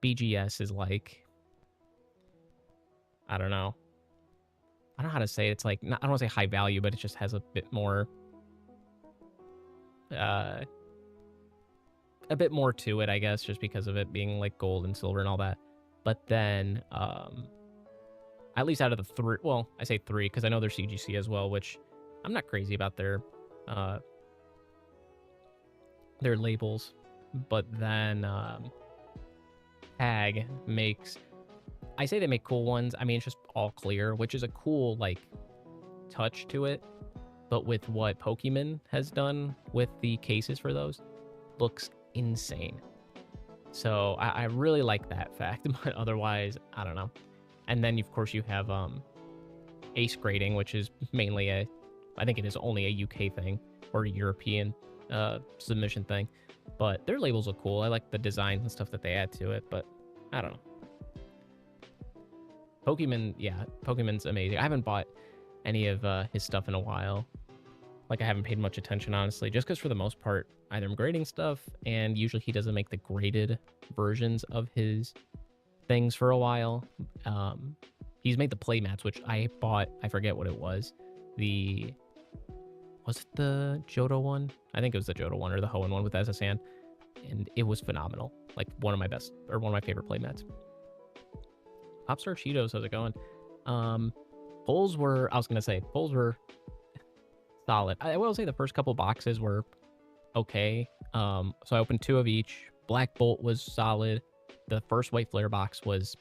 A: BGS is like, I don't know. I don't know how to say it. It's like, I don't want to say high value, but it just has a bit more, a bit more to it, I guess, just because of it being like gold and silver and all that. But then, at least out of the 3, well, I say 3 because I know there's CGC as well, which I'm not crazy about their labels. But then Tag makes, I say they make cool ones. I mean, it's just all clear, which is a cool like touch to it. But with what Pokemon has done with the cases for those, looks insane. So I really like that fact, but otherwise, I don't know. And then of course you have ace grading, which is mainly I think it is only a UK thing or a European submission thing. But their labels look cool. I like the designs and stuff that they add to it, but I don't know. Pokemon, yeah, Pokemon's amazing. I haven't bought any of his stuff in a while. Like, I haven't paid much attention, honestly, just because for the most part, either I'm grading stuff, and usually he doesn't make the graded versions of his things for a while. He's made the playmats, which I bought. I forget what it was. Was it the Johto one? I think it was the Johto one or the Hoenn one with SSN, and it was phenomenal. Like one of my best, or one of my favorite playmats. Popstar Cheetos, how's it going? Polls were solid. I will say the first couple boxes were okay. So I opened 2 of each. Black Bolt was solid. The first White Flare box was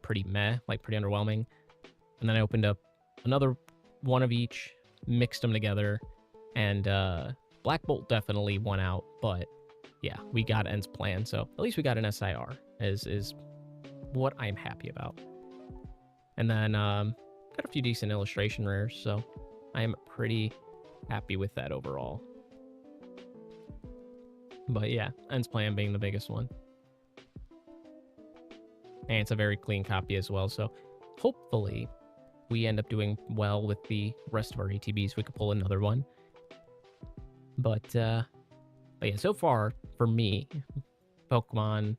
A: pretty meh, like pretty underwhelming. And then I opened up another 1 of each, mixed them together, and Black Bolt definitely won out. But yeah, we got End's plan, so at least we got an SIR. Is what I'm happy about. And then got a few decent illustration rares, so I am pretty happy with that overall. But yeah, End's plan being the biggest one. And it's a very clean copy as well, so hopefully we end up doing well with the rest of our ETBs. We could pull another one. But yeah, so far for me, Pokemon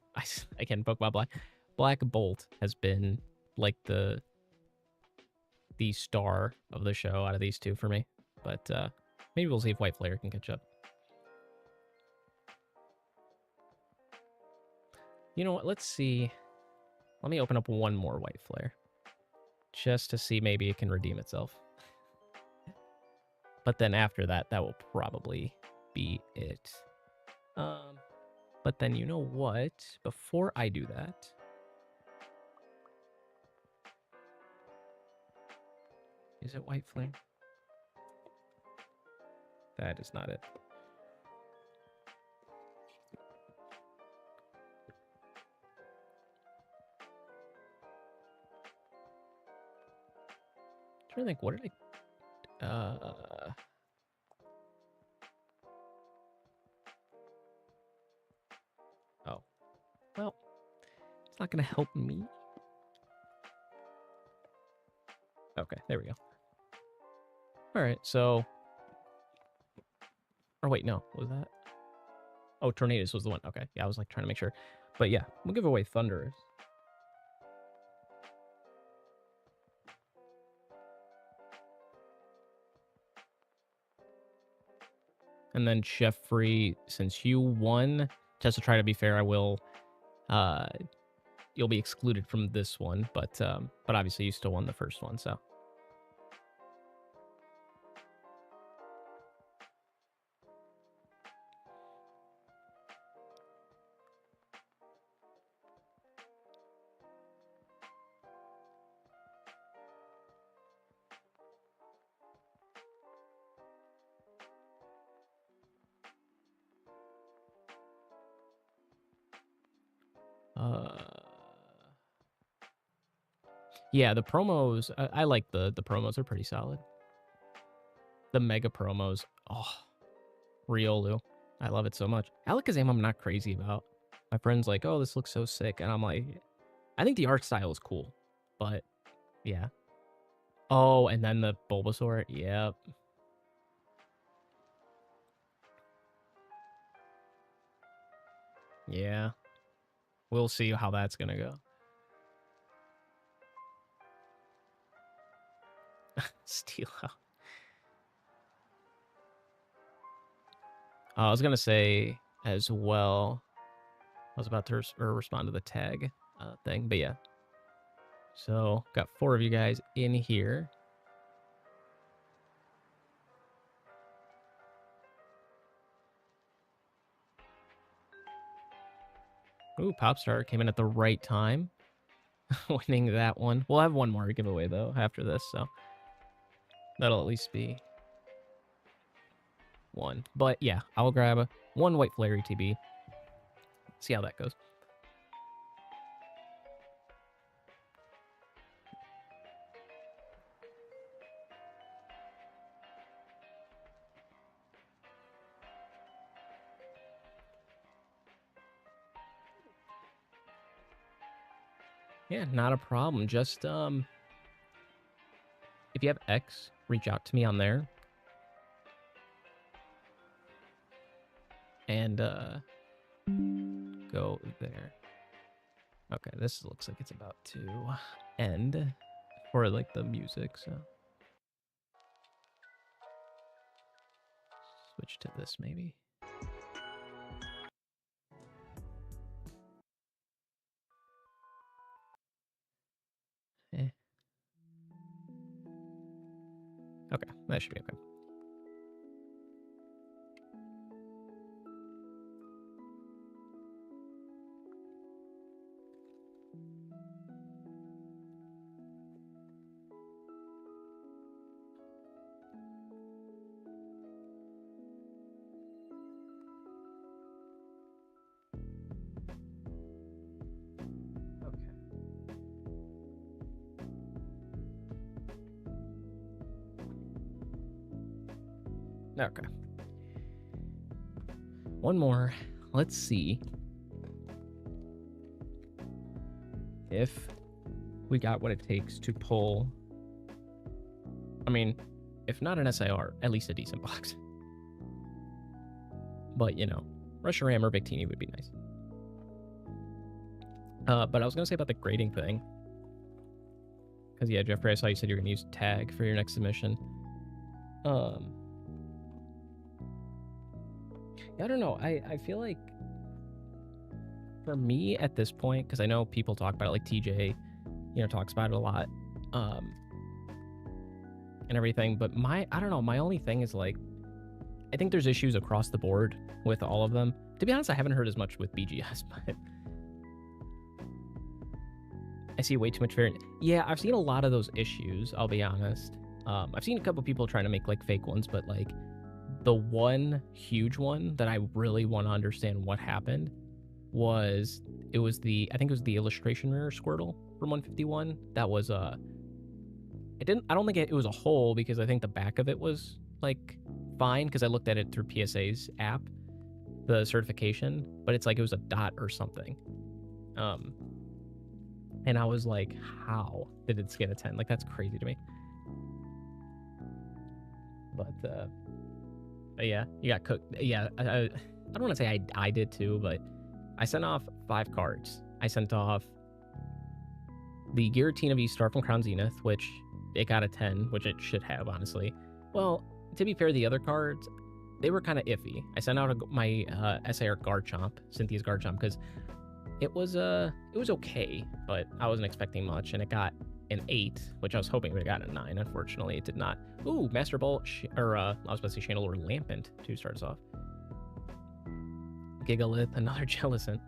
A: Black Bolt has been like the star of the show out of these 2 for me. But maybe we'll see if White Flare can catch up. You know what? Let's see. Let me open up one more white flare. Just to see maybe it can redeem itself. But then after that, that will probably be it. But then you know what? Before I do that... Is it white flame? That is not it. I'm trying to think, what did I... Oh. Well, it's not going to help me. Okay, there we go. All right, so... Or wait, no, what was that? Oh, Tornadoes was the one. Okay, yeah, I was like trying to make sure. But yeah, we'll give away Thunderous. And then Jeffrey, since you won, just to try to be fair, I will... you'll be excluded from this one, but obviously you still won the first one, so... Yeah, the promos, I like the promos, are pretty solid. The mega promos, oh, Riolu, I love it so much. Alakazam I'm not crazy about. My friend's like, oh, this looks so sick, and I'm like, I think the art style is cool, but yeah. Oh, and then the Bulbasaur, yep. Yeah. We'll see how that's gonna go. Steel out. I was gonna say as well. I was about to respond to the tag thing, but yeah. So got 4 of you guys in here. Ooh, Popstar came in at the right time, winning that one. We'll have one more giveaway though after this, so that'll at least be one. But yeah, I'll grab one white flare ETB. See how that goes. Yeah, not a problem. Just if you have X, reach out to me on there. And go there. Okay, this looks like it's about to end for like the music, so switch to this maybe. Okay, that should be okay. Okay. One more. Let's see if we got what it takes to pull. I mean, if not an SIR, at least a decent box. But, you know, Reshiram or Victini would be nice. But I was going to say about the grading thing. Because, yeah, Jeffrey, I saw you said you're going to use tag for your next submission. I don't know. I feel like for me at this point, because I know people talk about it, like TJ, talks about it a lot, and everything. But I don't know. My only thing is like, I think there's issues across the board with all of them. To be honest, I haven't heard as much with BGS, but I see way too much variant. Yeah, I've seen a lot of those issues, I'll be honest. I've seen a couple people trying to make like fake ones, but like the one huge one that I really want to understand what happened was I think it was the illustration rare Squirtle from 151. That was I don't think it was a hole, because I think the back of it was like fine, because I looked at it through PSA's app, the certification, but it's like it was a dot or something. And I was like, how did it get a 10? Like, that's crazy to me. But yeah, you got cooked. Yeah, I don't want to say I did too, but I sent off 5 cards. I sent off the Giratina V-Star from Crown Zenith, which it got a 10, which it should have, honestly. Well, to be fair, the other cards, they were kind of iffy. I sent out my SAR Garchomp, Cynthia's Garchomp, because it was okay, but I wasn't expecting much, and it got an 8, which I was hoping it would have got a 9. Unfortunately, it did not. Ooh, Master Ball, I was about to say Chandelure Lampent to start us off. Gigalith, another Jellicent.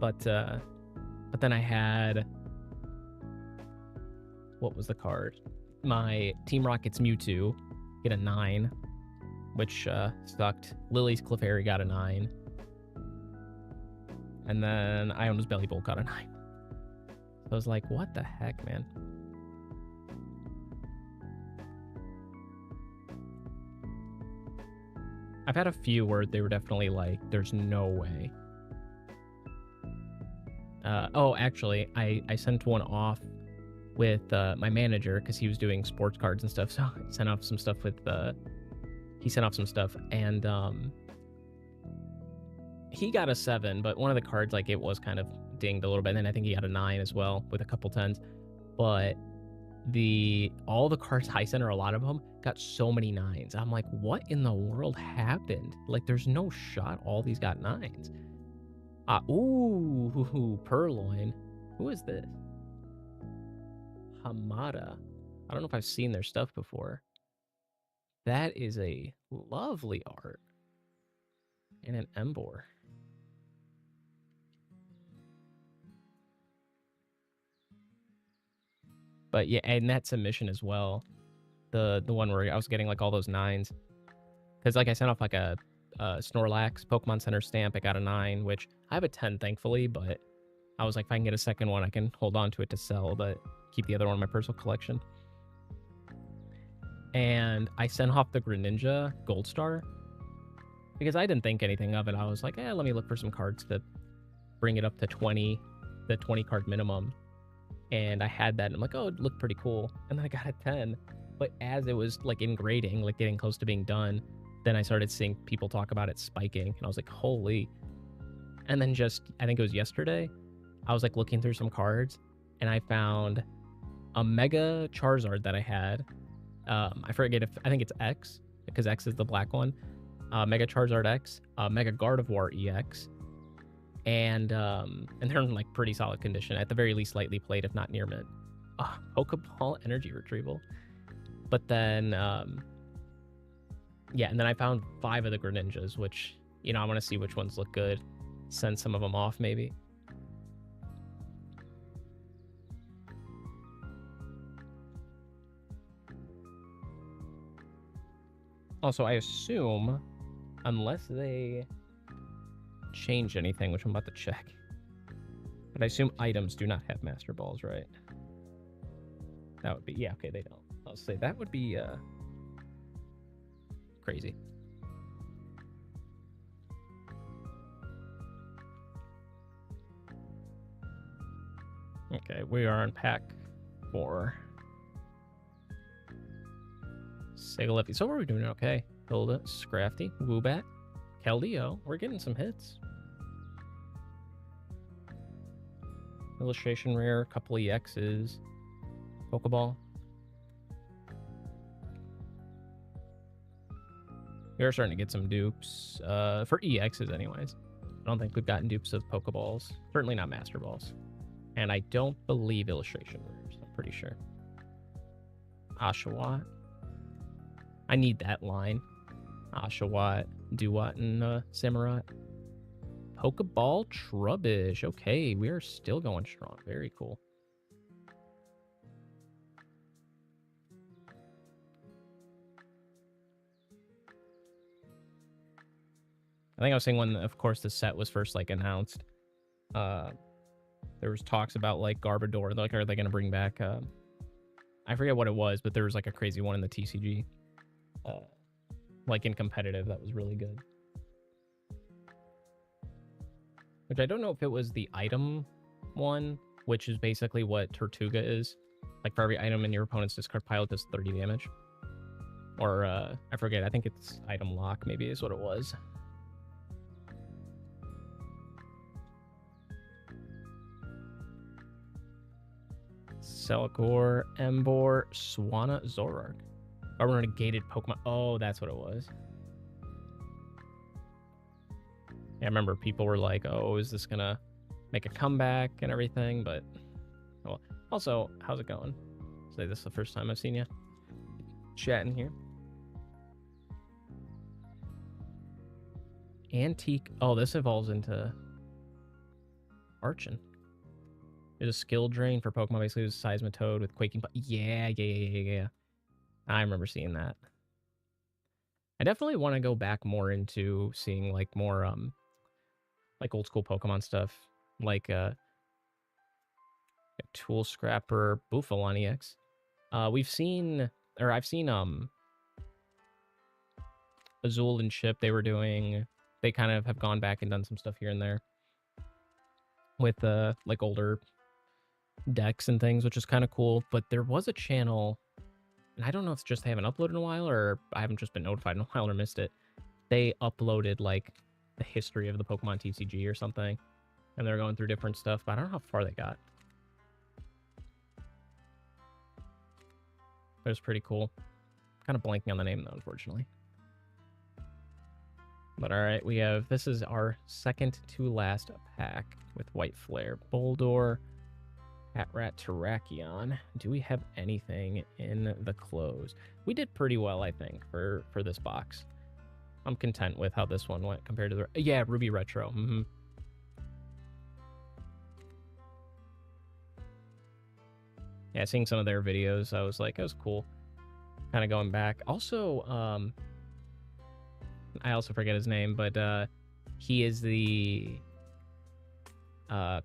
A: But then I had, what was the card? My Team Rocket's Mewtwo get a 9, which sucked. Lily's Clefairy got a 9. And then Iona's Bellybolt got a 9. So I was like, what the heck, man? I've had a few where they were definitely like, there's no way. Oh, actually, I sent one off with my manager, because he was doing sports cards and stuff. So I sent off some stuff with he sent off some stuff, and he got a 7, but one of the cards, like, it was kind of dinged a little bit. And then I think he got a 9 as well, with a couple 10s. But all the cards I sent, or a lot of them, got so many 9s. I'm like, what in the world happened? Like, there's no shot all these got 9s. Ooh, Purloin. Who is this? Hamada. I don't know if I've seen their stuff before. That is a lovely art. And an Emboar. But yeah, and that submission as well. The one where I was getting like all those 9s. Because like I sent off like a Snorlax Pokemon Center stamp. I got a 9, which I have a 10, thankfully. But I was like, if I can get a second one, I can hold on to it to sell, but keep the other one in my personal collection. And I sent off the Greninja Gold Star, because I didn't think anything of it. I was like, let me look for some cards to bring it up to 20, the 20 card minimum. And I had that, and I'm like, oh, it looked pretty cool. And then I got a 10. But as it was like in grading, like getting close to being done, then I started seeing people talk about it spiking. And I was like, holy. And then I think it was yesterday, I was like looking through some cards, and I found a Mega Charizard that I had. I forget I think it's X, because X is the black one. Mega Charizard X, Mega Gardevoir EX, and they're in like pretty solid condition, at the very least lightly played, if not near mint. Pokeball Energy Retrieval. But then yeah, and then I found 5 of the Greninjas, which, I want to see which ones look good, send some of them off maybe. Also, I assume, unless they change anything, which I'm about to check, but I assume items do not have Master Balls, right? That would be, yeah, okay, they don't. I'll say that would be crazy. Okay, we are on pack 4. Sigilyph. So we're doing okay. Hilda, Scrafty, Woobat, Keldeo. We're getting some hits. Illustration rare, a couple EXs. Pokeball. We are starting to get some dupes. For EXs anyways. I don't think we've gotten dupes of Pokeballs. Certainly not Master Balls. And I don't believe illustration rares. I'm pretty sure. Oshawott. I need that line. Oshawott, Duat, and Samurott. Pokeball Trubbish. Okay, we are still going strong. Very cool. I think I was saying when, of course, the set was first like announced, there was talks about like Garbodor. Like, are they going to bring back? I forget what it was, but there was like a crazy one in the TCG, like in competitive that was really good. Which I don't know if it was the item one, which is basically what Tortuga is. Like for every item in your opponent's discard pile, it does 30 damage. Or I forget. I think it's item lock. Maybe is what it was. Selkor, Emboar, Swanna, Zoroark. Or we're in a gated Pokemon. Oh, that's what it was. Yeah, I remember people were like, oh, is this gonna make a comeback and everything? But, well, also, how's it going? Say this is the first time I've seen you chatting here. Antique. Oh, this evolves into Archon. There's a skill drain for Pokemon, basically it was Seismitoad with Quaking. Yeah. I remember seeing that. I definitely want to go back more into seeing like more like old school Pokemon stuff, like Tool Scrapper, Buffalon EX. I've seen Azul and Chip. They kind of have gone back and done some stuff here and there with like older decks and things, which is kind of cool. But there was a channel, and I don't know if it's just they haven't uploaded in a while or I haven't just been notified in a while or missed it. They uploaded like the history of the Pokemon TCG or something, and they're going through different stuff, but I don't know how far they got. It was pretty cool. Kind of blanking on the name though, unfortunately. But all right, this is our second to last pack with White Flare, Boldor, Patrat, Terrakion. Do we have anything in the close? We did pretty well, I think, for this box. I'm content with how this one went compared to the... Yeah, Ruby Retro. Yeah, seeing some of their videos, I was like, it was cool. Kind of going back. Also, I also forget his name, but he is the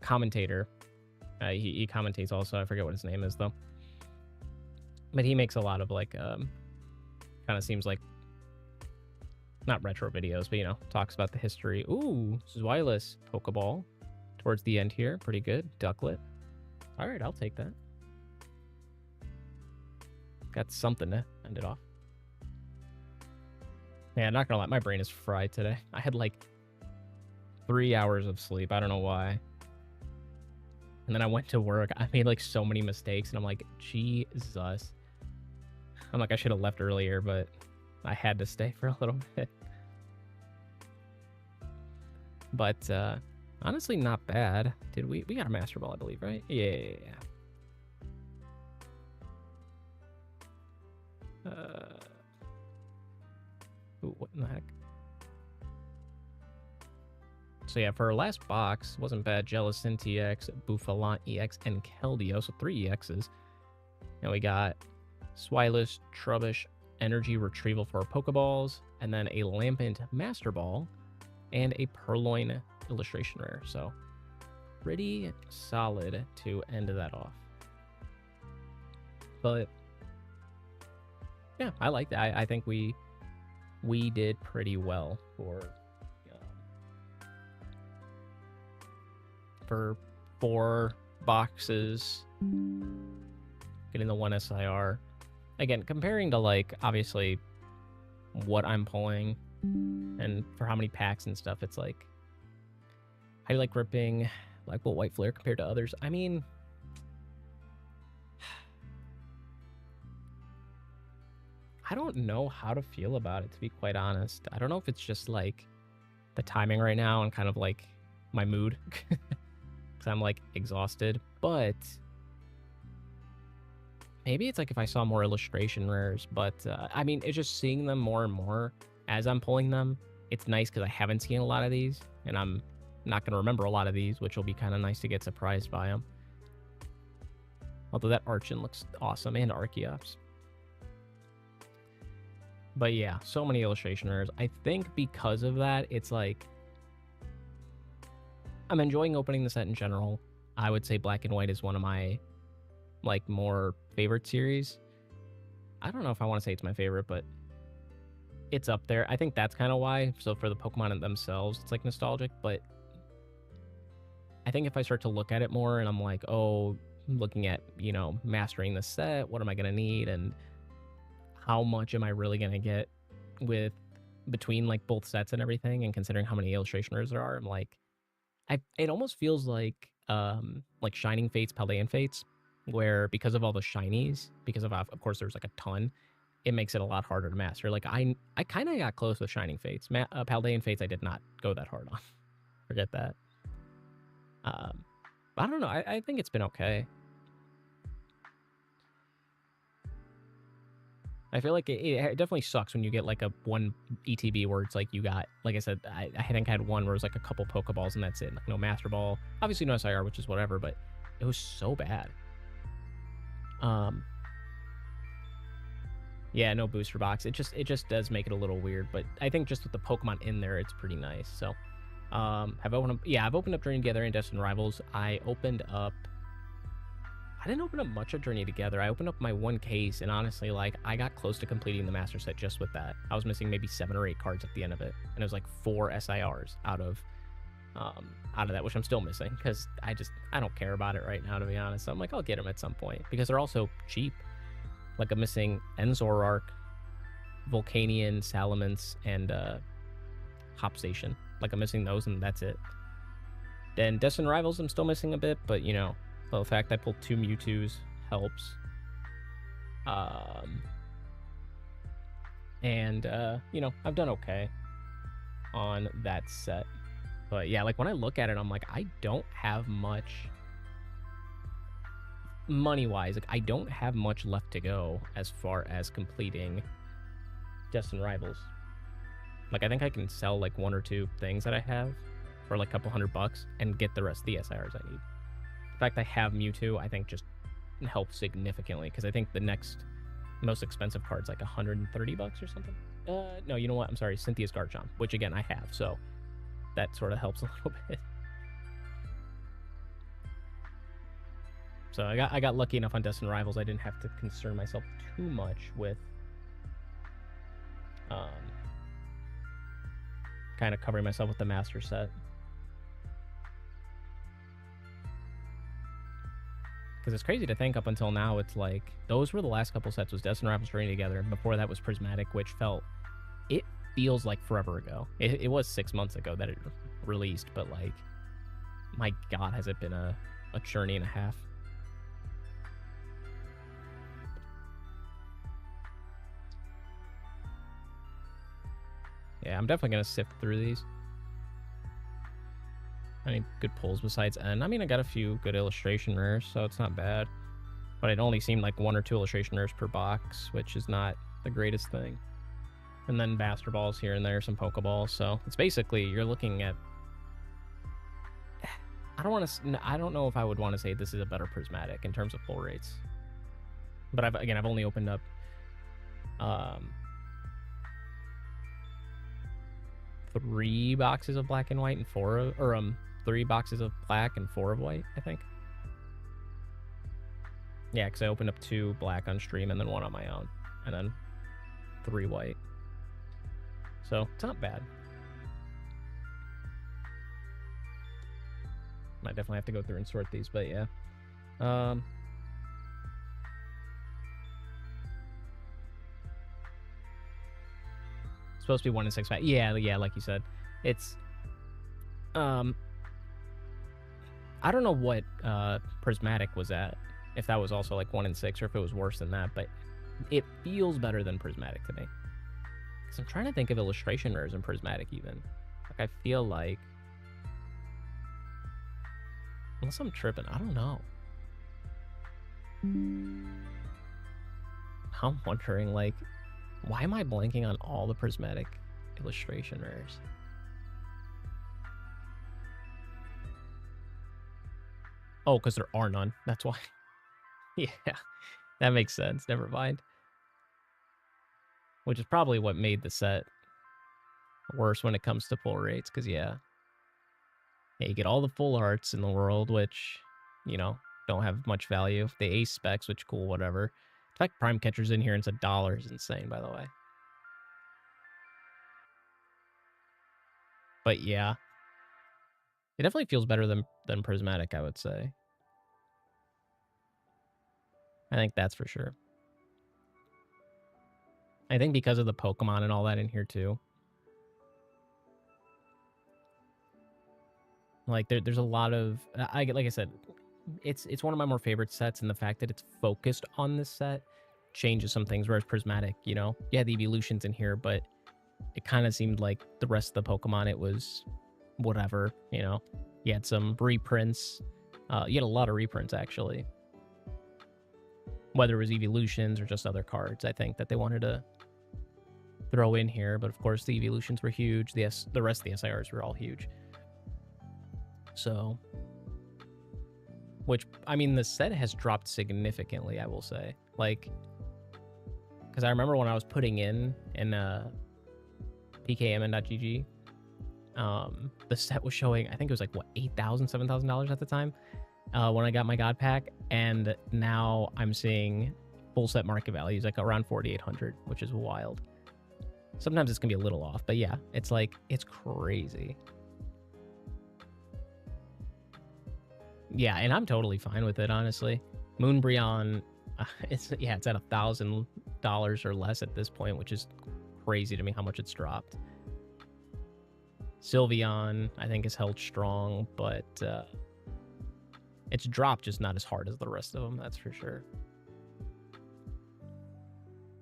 A: commentator. He commentates also. I forget what his name is, though. But he makes a lot of, like, kind of seems like, not retro videos, but, you know, talks about the history. Ooh, Zweilous Pokeball towards the end here. Pretty good. Ducklet. All right, I'll take that. Got something to end it off. Yeah, not gonna lie, my brain is fried today. I had, like, 3 hours of sleep. I don't know why. And then I went to work. I made, like, so many mistakes, and I'm like, Jesus. I'm like, I should have left earlier, but I had to stay for a little bit. But, honestly, not bad. Did we got a Master Ball, I believe, right? Yeah. Ooh, what in the heck? So yeah, for our last box, wasn't bad. Jellicent EX, Buffalon EX, and Keldeo. So 3 EXs. And we got Zweilous, Trubbish, Energy Retrieval for our Pokeballs, and then a Lampent Master Ball, and a Purloin Illustration Rare. So pretty solid to end that off. But yeah, I like that. I think we did pretty well for 4 boxes, getting the 1 SIR. Again, comparing to, like, obviously what I'm pulling and for how many packs and stuff, it's like, how do you like ripping like White Flare compared to others? I mean, I don't know how to feel about it, to be quite honest. I don't know if it's just like the timing right now and kind of like my mood because I'm like exhausted. But maybe it's like if I saw more illustration rares. But I mean, it's just seeing them more and more as I'm pulling them. It's nice because I haven't seen a lot of these, and I'm not going to remember a lot of these, which will be kind of nice to get surprised by them. Although that Archon looks awesome, and Archeops. But yeah, so many illustration rares. I think because of that, it's like I'm enjoying opening the set in general. I would say Black and White is one of my like more favorite series. I don't know if I want to say it's my favorite, but it's up there. I think that's kind of why. So for the Pokemon themselves, it's like nostalgic, but I think if I start to look at it more and I'm like, oh, looking at, you know, mastering the set, what am I going to need and how much am I really going to get with between like both sets and everything, and considering how many illustration rares there are, I'm like, it almost feels like Shining Fates, Paldean Fates, where because of all the shinies, because of course there's like a ton, it makes it a lot harder to master. Like I kind of got close with Shining Fates. Paldean Fates I did not go that hard on. Forget that. I don't know. I think it's been okay. I feel like it definitely sucks when you get like a one ETB where it's like you got, like I said, I think I had one where it was like a couple Pokeballs and that's it. Like no Master Ball. Obviously no SIR, which is whatever, but it was so bad. Yeah, no booster box. It just does make it a little weird, but I think just with the Pokemon in there, it's pretty nice. So, I've opened up Journey Together and Destined Rivals. I didn't open up much of Journey Together. I opened up my one case, and honestly, like, I got close to completing the Master Set just with that. I was missing maybe 7 or 8 cards at the end of it, and it was like 4 SIRs out of that, which I'm still missing, because I don't care about it right now, to be honest. So I'm like, I'll get them at some point, because they're also cheap. Like, I'm missing Enzorark, Volcanion, Salamence, and Hop Station. Like, I'm missing those, and that's it. Then Destined Rivals, I'm still missing a bit, but, you know, well, the fact I pulled 2 Mewtwo's helps. You know, I've done okay on that set. But yeah, like when I look at it, I'm like, I don't have much money-wise. Like, I don't have much left to go as far as completing Destined Rivals. Like, I think I can sell like 1 or 2 things that I have for like a couple $100 and get the rest of the SIRs I need. The fact I have Mewtwo, I think, just helps significantly, because I think the next most expensive card's like $130 or something. No, you know what? I'm sorry, Cynthia's Garchomp, which again I have, so that sort of helps a little bit. So I got lucky enough on Destined Rivals. I didn't have to concern myself too much with kind of covering myself with the Master Set. Because it's crazy to think up until now, it's like, those were the last couple sets, was Destined Rivals Journey Together, and before that was Prismatic, which it feels like forever ago. It was 6 months ago that it released, but like, my god, has it been a journey and a half. Yeah, I'm definitely going to sift through these. Any good pulls besides N? I mean, I got a few good illustration rares, so it's not bad. But it only seemed like 1 or 2 illustration rares per box, which is not the greatest thing. And then Master Balls here and there, some Pokeballs. So it's basically, you're looking at... I don't know if I would want to say this is a better Prismatic in terms of pull rates. But I've only opened up... 3 boxes of Black and White and 3 boxes of Black and 4 of White, I think. Yeah, because I opened up 2 Black on stream and then 1 on my own, and then 3 White. So it's not bad. Might definitely have to go through and sort these, but yeah. Supposed to be 1 in 6. Yeah, like you said, it's I don't know what Prismatic was at, if that was also like 1 in 6 or if it was worse than that, but it feels better than Prismatic to me, because I'm trying to think of illustration rares in Prismatic even. Like, I feel like, unless I'm tripping, I don't know. I'm wondering, like, why am I blanking on all the prismatic illustration rares? Oh, because there are none. That's why. Yeah, that makes sense. Never mind. Which is probably what made the set worse when it comes to pull rates, because, yeah, you get all the full arts in the world, which, you know, don't have much value. The ace specs, which, cool, whatever. The fact Prime Catcher's in here and it's $1 is insane, by the way. But, yeah. It definitely feels better than Prismatic, I would say. I think that's for sure. I think because of the Pokemon and all that in here, too. Like, there's a lot of... like I said, it's one of my more favorite sets, and the fact that it's focused on this set changes some things, whereas Prismatic, you know, yeah, the evolution's in here, but it kind of seemed like the rest of the Pokemon, it was whatever, you know. You had some reprints. You had a lot of reprints, actually. Whether it was evolutions or just other cards, I think, that they wanted to throw in here. But, of course, the evolutions were huge. The rest of the SIRs were all huge. So... which, I mean, the set has dropped significantly, I will say. Like, because I remember when I was putting in PKMN.GG, the set was showing, I think it was like, what, $8,000, $7,000 at the time when I got my God Pack. And now I'm seeing full set market values like around 4,800, which is wild. Sometimes it's going to be a little off, but yeah, it's like, it's crazy. Yeah, and I'm totally fine with it, honestly. Moonbreon, it's at $1,000 or less at this point, which is crazy to me how much it's dropped. Sylveon, I think, is held strong, but it's dropped just not as hard as the rest of them, that's for sure.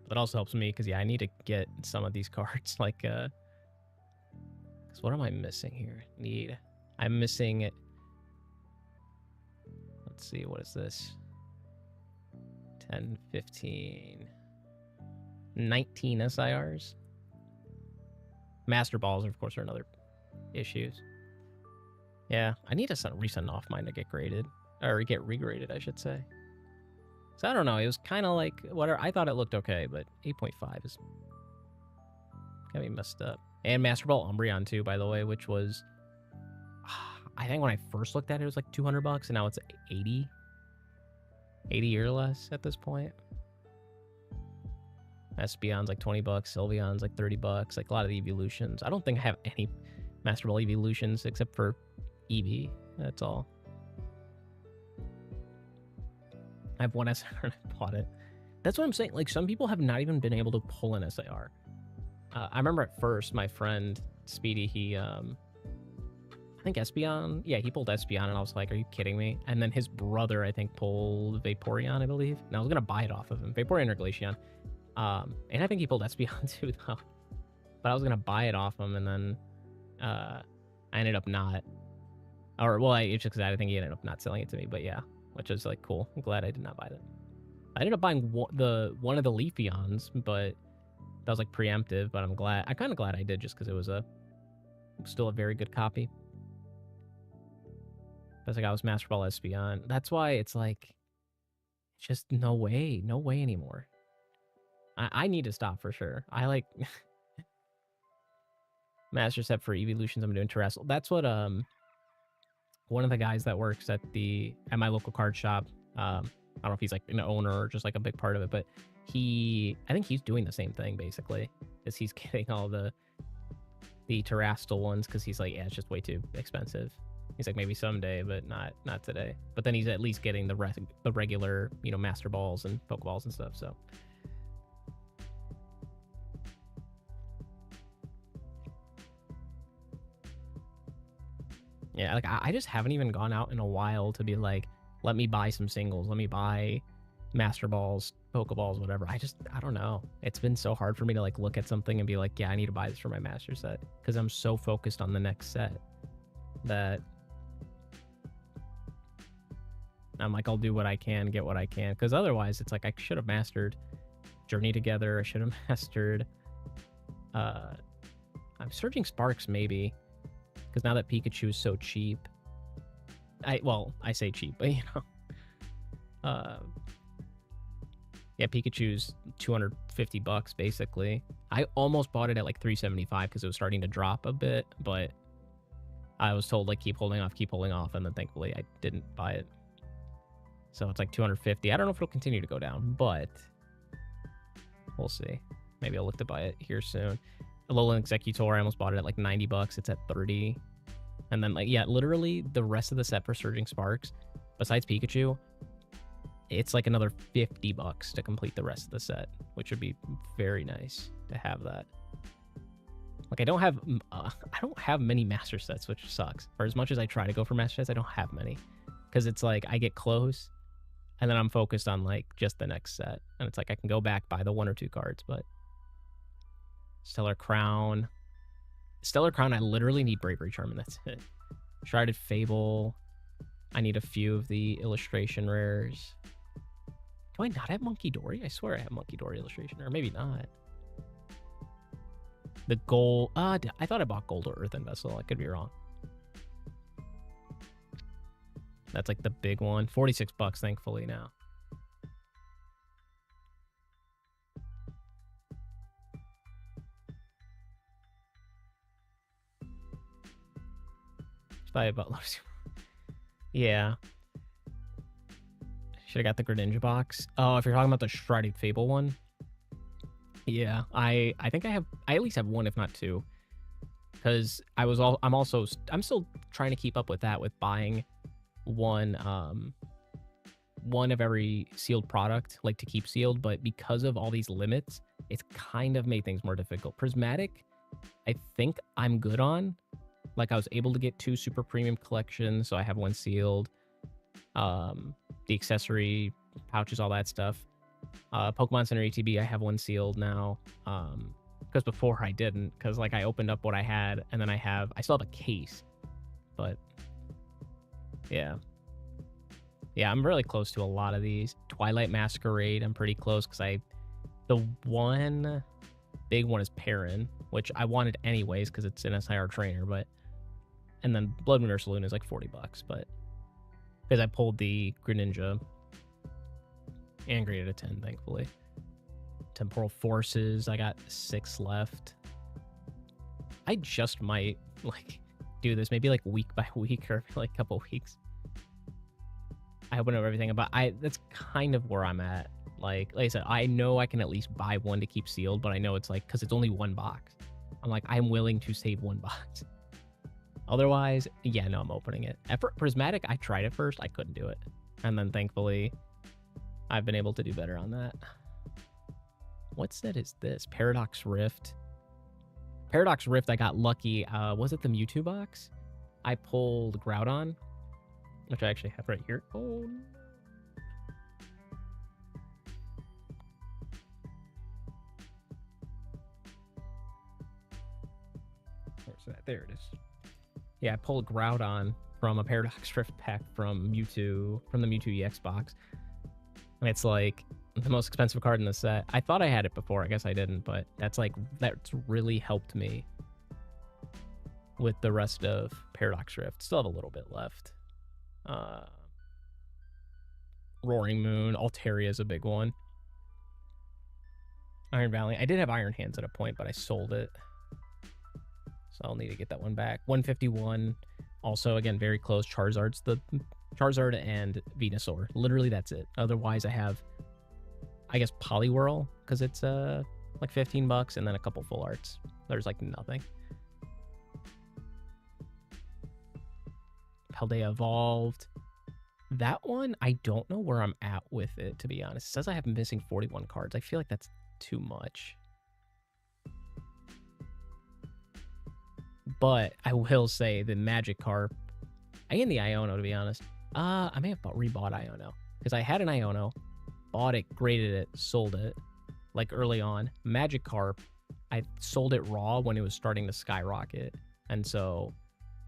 A: That also helps me because, yeah, I need to get some of these cards, like, because what am I missing here? I'm missing... Let's see, what is this? 10, 15, 19 SIRs. Master Balls, of course, are another issues. Yeah, I need to resend off mine to get graded. Or get regraded, I should say. So I don't know, it was kind of like, whatever. I thought it looked okay, but 8.5 is kind of messed up. And Master Ball Umbreon, too, by the way, which was... I think when I first looked at it, it was like $200, and now it's 80 or less at this point. Espeon's like $20, Sylveon's like $30, like a lot of the evolutions. I don't think I have any Master Ball evolutions except for Eevee. That's all. I have one SIR and I bought it. That's what I'm saying. Like, some people have not even been able to pull an SIR. I remember at first, my friend Speedy, he I think Espeon, yeah, he pulled Espeon, and I was like, are you kidding me? And then his brother, I think, pulled Vaporeon, I believe. And I was going to buy it off of him, Vaporeon or Glaceon. And I think he pulled Espeon too, though. But I was going to buy it off him, and then I ended up not. Or, well, it's just because I think he ended up not selling it to me, but yeah, which is, like, cool. I'm glad I did not buy that. I ended up buying one of the Leafeons, but that was, like, preemptive, but I'm kind of glad I did, just because it was still a very good copy. That's like I was Master Ball Espeon. That's why it's like, it's just no way anymore. I need to stop for sure. I like Master Set for evolutions. I'm doing Terrestrial. That's what one of the guys that works at my local card shop. I don't know if he's like an owner or just like a big part of it, but I think he's doing the same thing basically, is he's getting all the Terrestrial ones because he's like, yeah, it's just way too expensive. He's like, maybe someday, but not today. But then he's at least getting the regular, you know, Master Balls and Pokeballs and stuff, so. Yeah, like, I just haven't even gone out in a while to be like, let me buy some singles. Let me buy Master Balls, Pokeballs, whatever. I don't know. It's been so hard for me to like look at something and be like, yeah, I need to buy this for my Master set, because I'm so focused on the next set that I'm like, I'll do what I can, get what I can, because otherwise it's like I should have mastered Journey Together. I should have mastered I'm searching Sparks maybe, because now that Pikachu is so cheap, I say cheap, but you know, yeah, Pikachu's $250 basically. I almost bought it at like $375 because it was starting to drop a bit, but I was told like keep holding off, and then thankfully I didn't buy it. So it's like $250. I don't know if it'll continue to go down, but we'll see. Maybe I'll look to buy it here soon. Alolan Executor, I almost bought it at like $90. It's at $30. And then like, yeah, literally the rest of the set for Surging Sparks, besides Pikachu, it's like another $50 to complete the rest of the set, which would be very nice to have that. Like I don't have many master sets, which sucks. For as much as I try to go for master sets, I don't have many, because it's like I get close and then I'm focused on like just the next set, and it's like I can go back, buy the 1 or 2 cards. But Stellar Crown, I literally need Bravery Charm, and that's it. Shrouded Fable, I need a few of the illustration rares. Do I not have Monkey Dory? I swear I have Monkey Dory illustration, or maybe not. The gold, I thought I bought Gold or Earthen Vessel. I could be wrong. That's like the big one. $46, thankfully, now. Just buy about yeah. Should have got the Greninja box. Oh, if you're talking about the Shrouded Fable one. Yeah, I think I at least have one, if not 2. Because I'm still trying to keep up with that, with buying one of every sealed product, like to keep sealed, but because of all these limits, it's kind of made things more difficult. Prismatic, I think I'm good on. Like I was able to get 2 super premium collections, so I have 1 sealed. The accessory pouches, all that stuff. Pokemon Center ETB, I have 1 sealed now. Because before I didn't, because like I opened up what I had, and then I still have a case. But yeah, I'm really close to a lot of these. Twilight Masquerade, I'm pretty close, because the one big one is Perrin, which I wanted anyways because it's an SIR trainer, and then Blood Moon Ursa Luna is like $40, but because I pulled the Greninja and graded a 10, thankfully. Temporal Forces, I got 6 left. I just might like do this maybe like week by week, or like a couple weeks. I open up everything, but that's kind of where I'm at. Like I said, I know I can at least buy 1 to keep sealed, but I know it's like, because it's only 1 box. I'm like, I'm willing to save 1 box. Otherwise, yeah, no, I'm opening it. At Prismatic, I tried it first. I couldn't do it. And then thankfully, I've been able to do better on that. What set is this? Paradox Rift. Paradox Rift, I got lucky. Was it the Mewtwo box? I pulled Groudon, which I actually have right here. Oh, where's that? There it is. Yeah, I pulled Groudon from a Paradox Rift pack from the Mewtwo EX box. And it's like the most expensive card in the set. I thought I had it before. I guess I didn't, but that's really helped me with the rest of Paradox Rift. Still have a little bit left. Roaring Moon, Altaria is a big one. Iron Valley. I did have Iron Hands at a point, but I sold it. So I'll need to get that one back. 151. Also, again, very close. Charizard and Venusaur. Literally, that's it. Otherwise, I have, I guess, Poliwhirl, because it's like $15, and then a couple full arts. There's like nothing. Paldea Evolved. That one, I don't know where I'm at with it, to be honest. It says I have missing 41 cards. I feel like that's too much. But I will say the Magikarp, and the Iono, to be honest. I may have rebought Iono, because I had an Iono, bought it, graded it, sold it, like early on. Magikarp, I sold it raw when it was starting to skyrocket. And so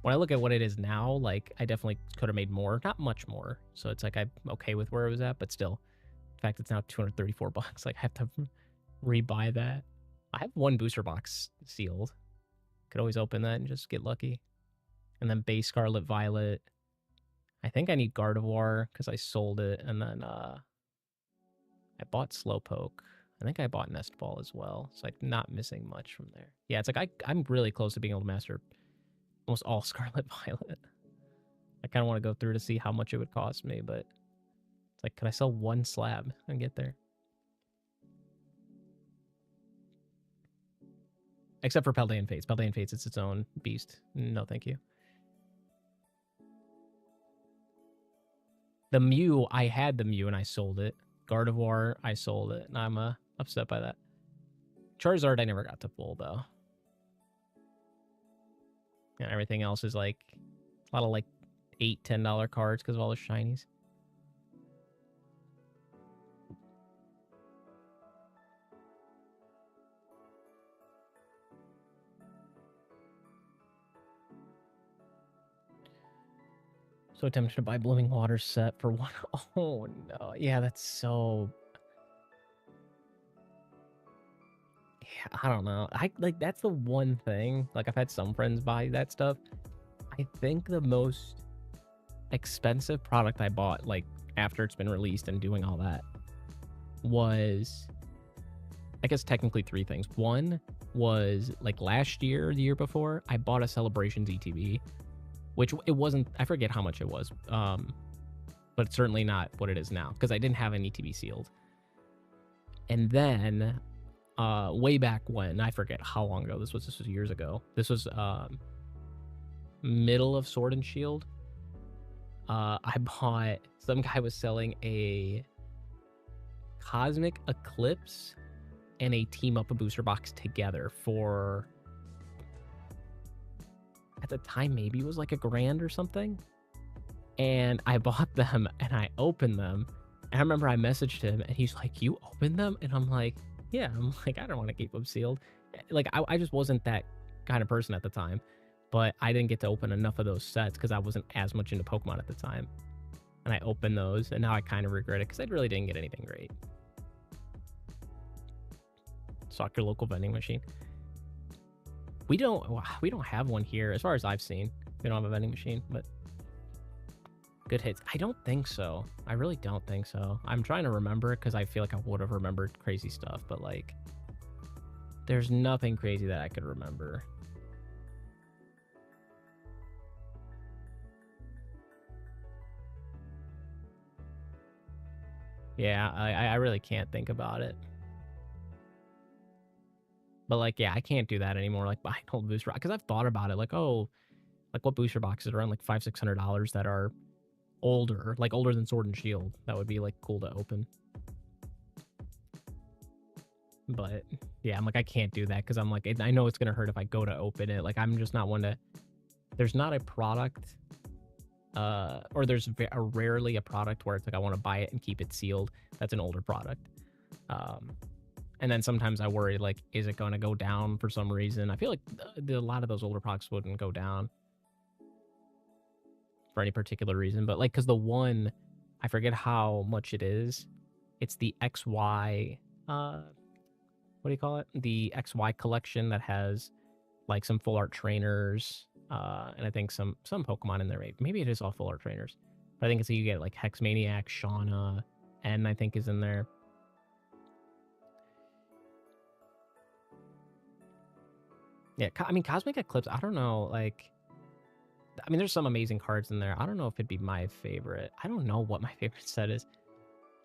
A: when I look at what it is now, like I definitely could have made more, not much more. So it's like I'm okay with where it was at, but still, in fact, it's now $234. Like I have to rebuy that. I have one booster box sealed. Could always open that and just get lucky. And then base Scarlet Violet. I think I need Gardevoir because I sold it. And then I bought Slowpoke. I think I bought Nest Ball as well. So I'm not missing much from there. Yeah, it's like I'm really close to being able to master almost all Scarlet Violet. I kind of want to go through to see how much it would cost me, but it's like, could I sell one slab and get there? Except for Paldean Fates. Paldean Fates, it's its own beast. No, thank you. The Mew, I had the Mew and I sold it. Gardevoir, I sold it, and I'm upset by that. Charizard, I never got to pull, though. And everything else is like a lot of like $8, $10 cards because of all the shinies. So tempted to buy Blooming Water set for one. Oh no. Yeah, that's so. Yeah, I don't know. That's the one thing. Like I've had some friends buy that stuff. I think the most expensive product I bought, like after it's been released and doing all that, was, I guess technically 3 things. One was like last year, the year before, I bought a Celebrations ETB, which it wasn't, I forget how much it was, but it's certainly not what it is now because I didn't have an ETB sealed. And then way back when, I forget how long ago this was years ago. This was middle of Sword and Shield. I bought, some guy was selling a Cosmic Eclipse and a Team Up a booster box together for, at the time, maybe it was like $1,000 or something. And I bought them and I opened them. And I remember I messaged him and he's like, "You opened them?" And I'm like, "Yeah." I'm like, I don't want to keep them sealed. Like, I just wasn't that kind of person at the time. But I didn't get to open enough of those sets because I wasn't as much into Pokemon at the time. And I opened those, and now I kind of regret it because I really didn't get anything great. Stock your local vending machine. We don't have one here, as far as I've seen. We don't have a vending machine, but good hits. I don't think so. I really don't think so. I'm trying to remember because I feel like I would have remembered crazy stuff, but like, there's nothing crazy that I could remember. Yeah, I really can't think about it. But like, yeah, I can't do that anymore. Like, buy an old booster box because I've thought about it. Like, oh, like what booster boxes are around like $500-$600 that are older, like older than Sword and Shield. That would be like cool to open. But yeah, I'm like, I can't do that because I'm like, I know it's gonna hurt if I go to open it. Like, I'm just not one to. There's not a product. Or there's rarely a product where it's like I want to buy it and keep it sealed. That's an older product. And then sometimes I worry, like, is it going to go down for some reason? I feel like a lot of those older products wouldn't go down for any particular reason. But like, because the one, I forget how much it is. It's the XY, what do you call it? The XY collection that has like some full art trainers. And I think some Pokemon in there. Maybe it is all full art trainers. But I think it's you get like Hexmaniac, Shauna, and I think is in there. Yeah, I mean, Cosmic Eclipse, I don't know, like, I mean, there's some amazing cards in there. I don't know if it'd be my favorite. I don't know what my favorite set is.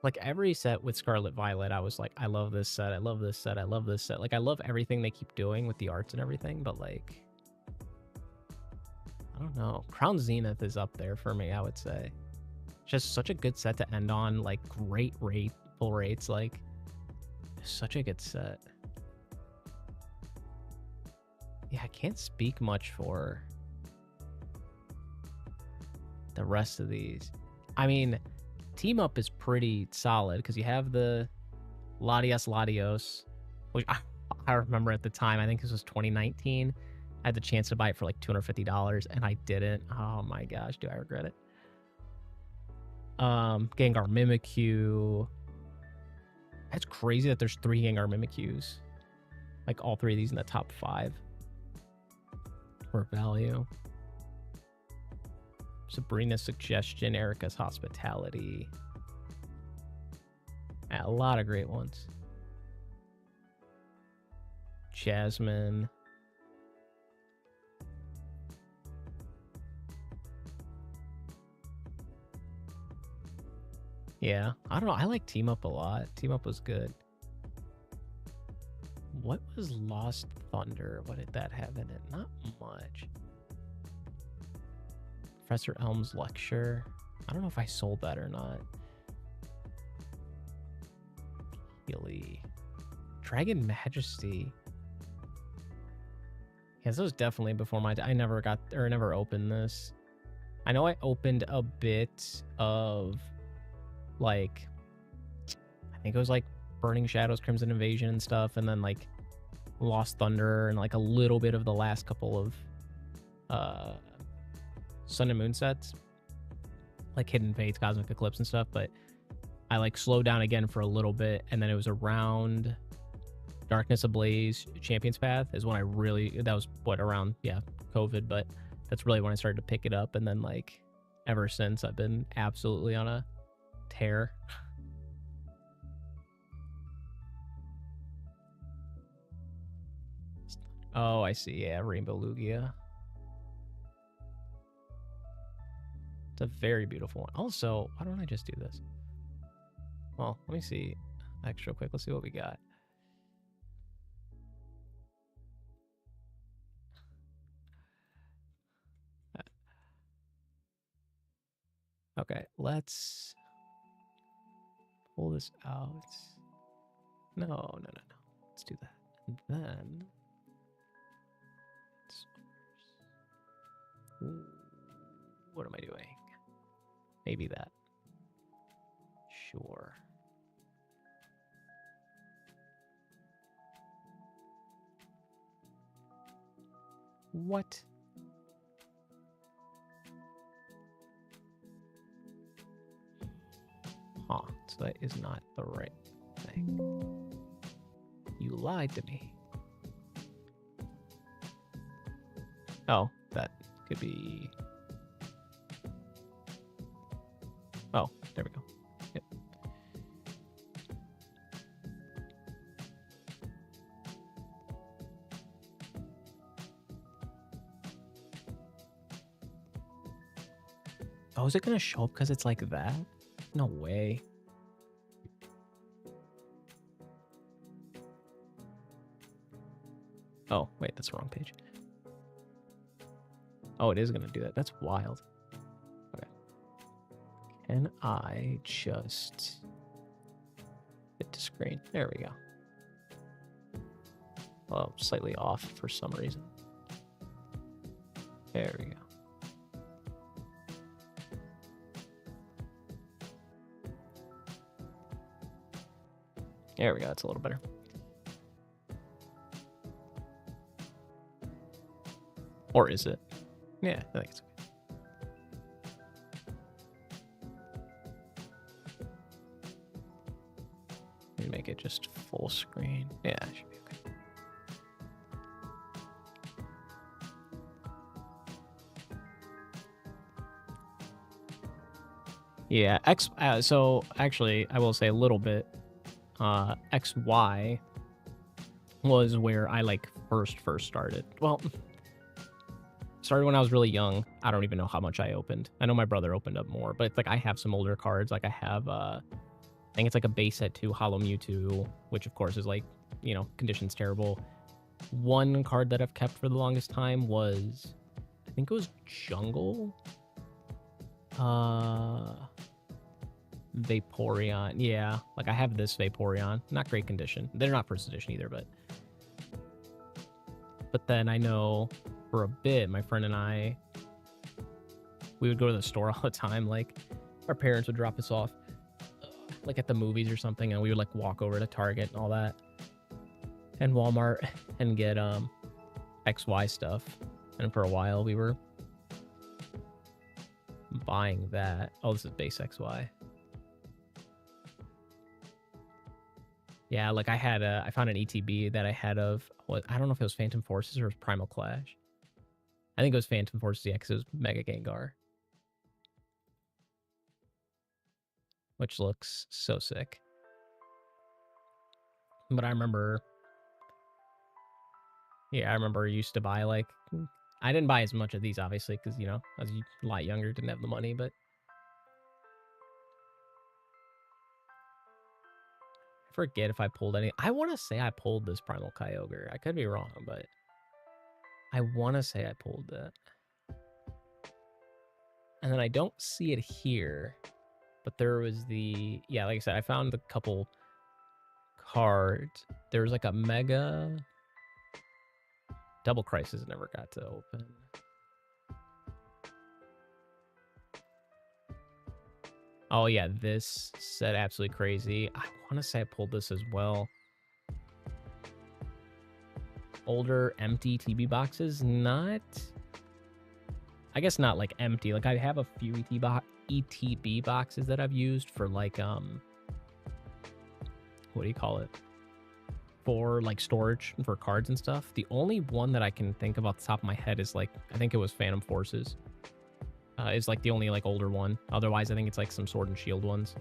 A: Like, every set with Scarlet Violet, I was like, I love this set, I love this set, I love this set. Like, I love everything they keep doing with the arts and everything, but like, I don't know. Crown Zenith is up there for me, I would say. Just such a good set to end on. Like, great full rates. Like, such a good set. Yeah, I can't speak much for the rest of these. I mean, Team Up is pretty solid because you have the Latios, which I remember at the time. I think this was 2019. I had the chance to buy it for like $250, and I didn't. Oh my gosh, do I regret it? Gengar Mimikyu. That's crazy that there's 3 Gengar Mimikyus. Like all 3 of these in the top 5 for value. Sabrina's Suggestion, Erica's Hospitality. Yeah, a lot of great ones. Jasmine. Yeah, I don't know. I like Team Up a lot. Team Up was good. What was Lost Thunder? What did that have in it? Not much. Professor Elm's Lecture. I don't know if I sold that or not. Healy. Dragon Majesty. Yeah, this was definitely before my time. I never got, or never opened this. I know I opened a bit of, like, I think it was like Burning Shadows, Crimson Invasion and stuff, and then like Lost Thunder and like a little bit of the last couple of Sun and Moon sets, like Hidden Fates, Cosmic Eclipse and stuff, but I like slowed down again for a little bit, and then it was around Darkness Ablaze, Champion's Path is when I really, that was what, around, yeah, COVID, but that's really when I started to pick it up, and then like ever since I've been absolutely on a tear. Oh, I see. Yeah, Rainbow Lugia. It's a very beautiful one. Also, why don't I just do this? Well, let me see. Extra quick. Let's see what we got. Okay, let's pull this out. No. Let's do that. And then... Ooh, what am I doing? Maybe that. Sure. What? Huh, so that is not the right thing. You lied to me. Oh, that could be... Oh, there we go. Yep. Oh, is it gonna show up because it's like that? No way. Oh, wait, that's the wrong page. Oh, it is gonna do that. That's wild. Okay. Can I just hit the screen? There we go. Well, slightly off for some reason. There we go. There we go. It's a little better. Or is it? Yeah, I think it's okay. Maybe make it just full screen. Yeah, it should be okay. Yeah, so actually, I will say a little bit. XY was where I like first started. Well, started when I was really young. I don't even know how much I opened. I know my brother opened up more, but it's like I have some older cards. Like I have, I think it's like a base set 2 Hollow Mewtwo, which of course is like, you know, condition's terrible. One card that I've kept for the longest time was, I think it was Jungle. Vaporeon. Yeah, like I have this Vaporeon. Not great condition. They're not first edition either, but then I know for a bit, my friend and I, we would go to the store all the time. Like our parents would drop us off like at the movies or something, and we would like walk over to Target and all that, and Walmart, and get XY stuff. And for a while we were buying that. Oh, this is base XY. Yeah, like I found an ETB that I had of what, I don't know if it was Phantom Forces or it was Primal Clash. I think it was Phantom Forces, yeah, because it was Mega Gengar, which looks so sick. But I remember, yeah, I remember I used to buy like, I didn't buy as much of these obviously because, you know, I was a lot younger, didn't have the money, but I forget if I pulled any. I want to say I pulled this Primal Kyogre. I could be wrong, but I want to say I pulled that. And then I don't see it here, but there was the, yeah, like I said, I found a couple cards. There was like a Mega Double Crisis never got to open. Oh yeah, this set absolutely crazy. I want to say I pulled this as well. Older empty TB boxes, not, I guess not like empty. Like I have a few ETB boxes that I've used for like what do you call it? For like storage for cards and stuff. The only one that I can think of off the top of my head is like, I think it was Phantom Forces. Is like the only like older one. Otherwise, I think it's like some Sword and Shield ones.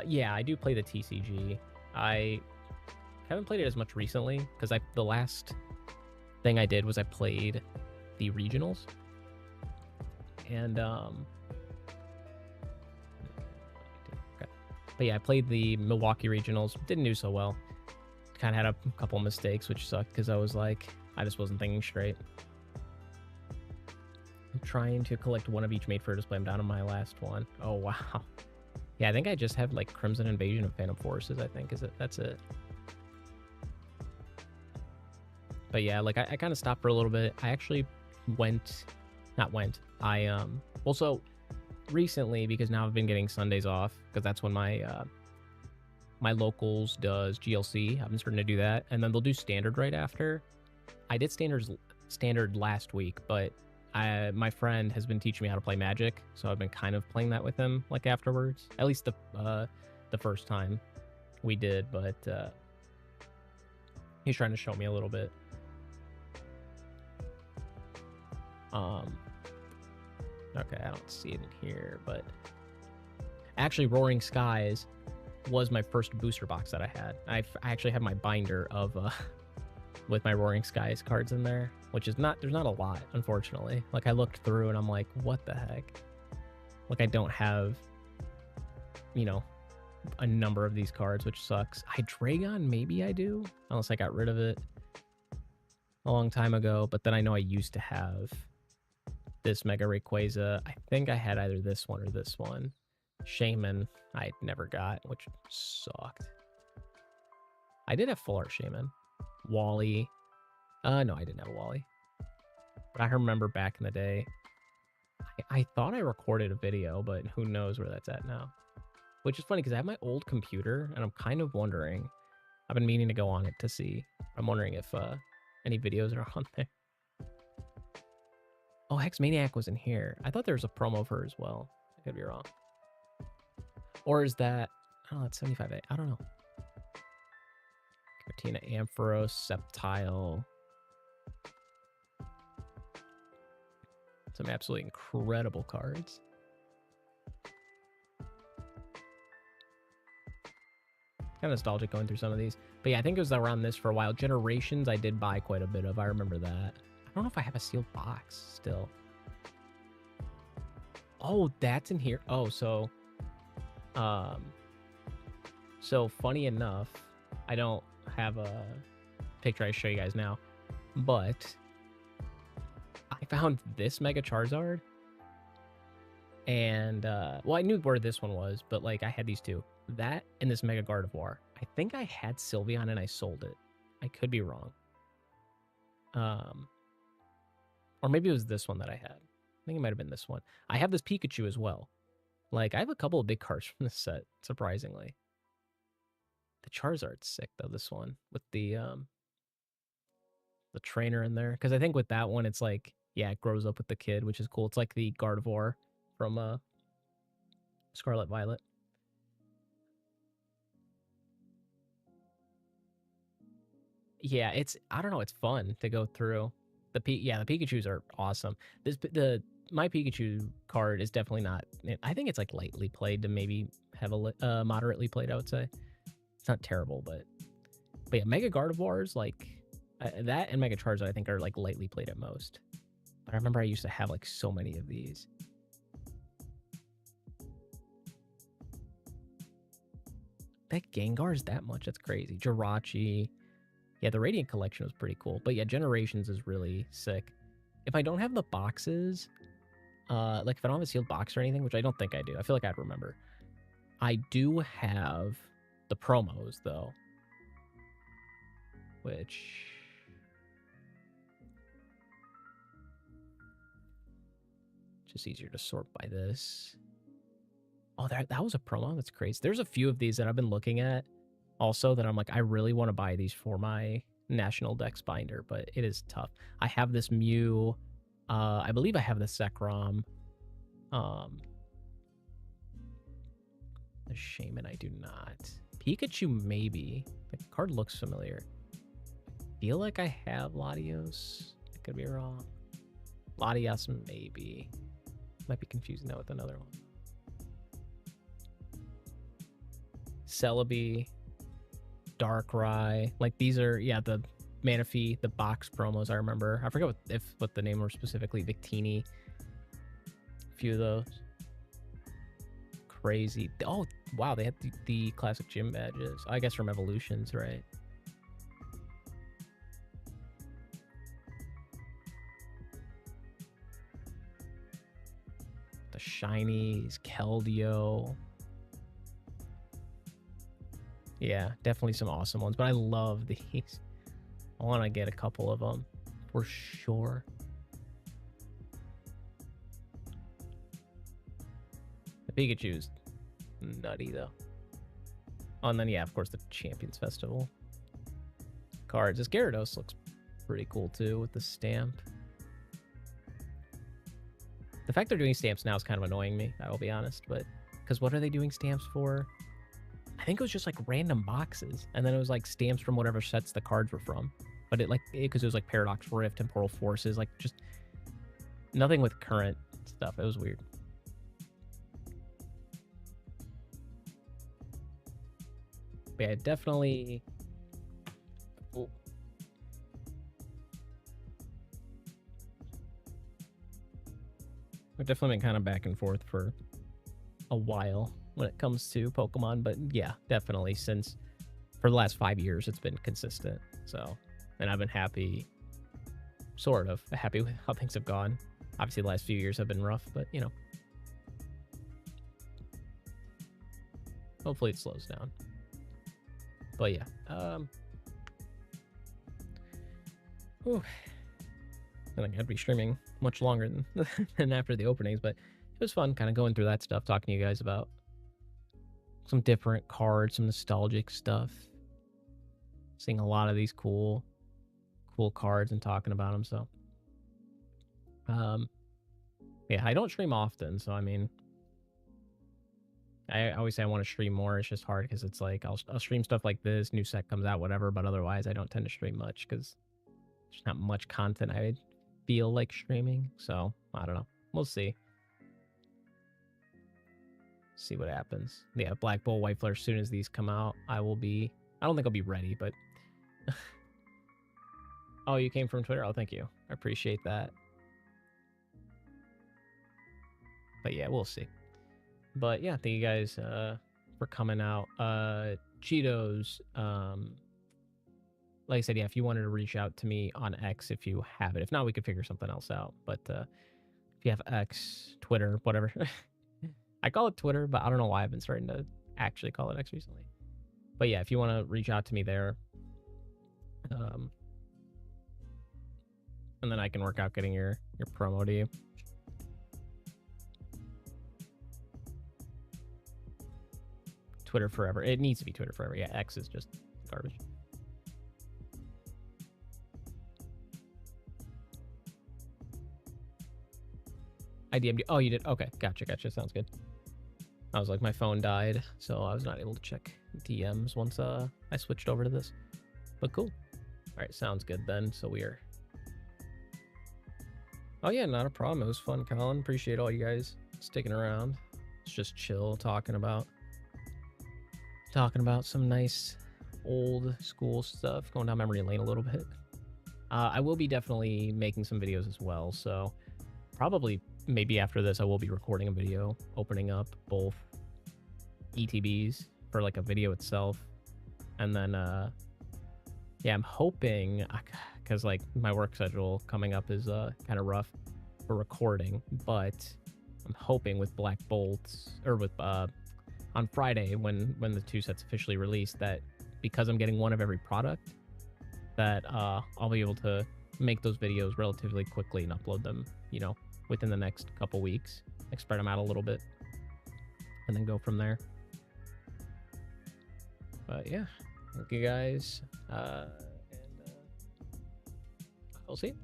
A: Yeah, I do play the TCG. I haven't played it as much recently because the last thing I did was I played the regionals, and but yeah, I played the Milwaukee regionals. Didn't do so well. Kind of had a couple mistakes, which sucked because I was like, I just wasn't thinking straight. I'm trying to collect one of each made for display. I'm down on my last one. Oh wow. Yeah, I think I just have like Crimson Invasion of Phantom Forces, I think is it. That's it. But yeah, like I kind of stopped for a little bit. I actually also recently, because now I've been getting Sundays off because that's when my my locals does GLC. I've been starting to do that, and then they'll do standard right after. I did standard last week, but my friend has been teaching me how to play Magic, so I've been kind of playing that with him like afterwards. At least the first time we did, but he's trying to show me a little bit. Okay, I don't see it in here, but actually Roaring Skies was my first booster box that I had. I actually have my binder of with my Roaring Skies cards in there, which is there's not a lot, unfortunately. Like I looked through and I'm like, what the heck? Like I don't have, you know, a number of these cards, which sucks. Hydreigon, maybe I do, unless I got rid of it a long time ago. But then I know I used to have this Mega Rayquaza. I think I had either this one or this one. Shaman, I never got, which sucked. I did have Full Art Shaman. Wally. No, I didn't have a Wally. But I remember back in the day, I thought I recorded a video, but who knows where that's at now. Which is funny because I have my old computer, and I'm kind of wondering. I've been meaning to go on it to see. I'm wondering if any videos are on there. Oh, Hex Maniac was in here. I thought there was a promo for her as well. I could be wrong. Or is that... Oh, it's 75A. I don't know. Katina Ampharos, Sceptile. Some absolutely incredible cards. Kind of nostalgic going through some of these. But yeah, I think it was around this for a while. Generations, I did buy quite a bit of. I remember that. I don't know if I have a sealed box still. Oh, that's in here. Oh, so funny enough, I don't have a picture I show you guys now, but I found this Mega Charizard, and well, I knew where this one was, but like I had these two, that and this Mega Gardevoir. I think I had Sylveon and I sold it. I could be wrong. Or maybe it was this one that I had. I think it might have been this one. I have this Pikachu as well. Like, I have a couple of big cards from this set, surprisingly. The Charizard's sick, though, this one, with the trainer in there. Because I think with that one, it's like, yeah, it grows up with the kid, which is cool. It's like the Gardevoir from Scarlet Violet. Yeah, I don't know, it's fun to go through. The Pikachus are awesome. My Pikachu card is definitely not. I think it's like lightly played to maybe have a moderately played. I would say it's not terrible, but yeah, Mega Gardevoirs like that and Mega Charizard I think are like lightly played at most. But I remember I used to have like so many of these. That Gengar is that much. That's crazy. Jirachi. Yeah, the Radiant collection was pretty cool. But yeah, Generations is really sick. If I don't have the boxes, like if I don't have a sealed box or anything, which I don't think I do, I feel like I'd remember. I do have the promos though, which just easier to sort by this. Oh, that was a promo. That's crazy. There's a few of these that I've been looking at also that I'm like, I really want to buy these for my National Dex binder, but it is tough. I have this Mew. I believe I have the Zekrom. The Shaman I do not. Pikachu maybe. The card looks familiar. I feel like I have Latios. I could be wrong. Latias maybe. Might be confusing that with another one. Celebi, Darkrai, like these are the Manaphy, the box promos. I remember. I forget what the name were specifically. Victini, a few of those. Crazy. Oh wow, they had the classic gym badges. I guess from Evolutions, right? The shinies, Keldeo. Yeah, definitely some awesome ones, but I love these. I want to get a couple of them for sure. The Pikachu's nutty though. Oh, and then yeah, of course the Champions Festival cards. This Gyarados looks pretty cool too with the stamp. The fact they're doing stamps now is kind of annoying me, I will be honest, but because what are they doing stamps for? I think it was just like random boxes, and then it was like stamps from whatever sets the cards were from. But because it was like Paradox Rift and Portal Forces, like just nothing with current stuff. It was weird. But yeah, definitely. Oh. I've definitely been kind of back and forth for a while when it comes to Pokemon, but yeah, definitely since for the last 5 years it's been consistent. So, and I've been happy, sort of happy with how things have gone. Obviously, the last few years have been rough, but you know, hopefully it slows down. But yeah, I think I'd be streaming much longer than after the openings, but it was fun kind of going through that stuff, talking to you guys about some different cards, some nostalgic stuff, seeing a lot of these cool cards and talking about them. So, yeah, I don't stream often, so I mean, I always say I want to stream more. It's just hard because it's like I'll stream stuff like this, new set comes out, whatever. But otherwise, I don't tend to stream much because there's not much content I feel like streaming. So I don't know. We'll see. See what happens. Yeah, Black Bull, White Flare. As soon as these come out, I don't think I'll be ready, but. Oh, you came from Twitter? Oh, thank you. I appreciate that. But yeah, we'll see. But yeah, thank you guys for coming out. Cheetos, like I said, yeah, if you wanted to reach out to me on X, if you have it. If not, we could figure something else out. But if you have X, Twitter, whatever. I call it Twitter, but I don't know why I've been starting to actually call it X recently. But yeah, if you want to reach out to me there, and then I can work out getting your promo to you. Twitter forever. It needs to be Twitter forever. Yeah, X is just garbage. I DM'd you. Oh, you did? Okay, gotcha. Sounds good. I was like, my phone died, so I was not able to check DMs once I switched over to this. But cool. All right, sounds good then. So we are... Oh yeah, not a problem. It was fun, Colin. Appreciate all you guys sticking around. It's just chill talking about some nice old school stuff, going down memory lane a little bit. I will be definitely making some videos as well, so probably maybe after this I will be recording a video opening up both ETBs for like a video itself, and then yeah, I'm hoping, because like my work schedule coming up is kind of rough for recording, but I'm hoping with Black Bolts, or with on Friday when the 2 sets officially release, that because I'm getting one of every product, that I'll be able to make those videos relatively quickly and upload them, you know, within the next couple weeks. Like spread them out a little bit and then go from there. But yeah, thank you guys, and we'll see.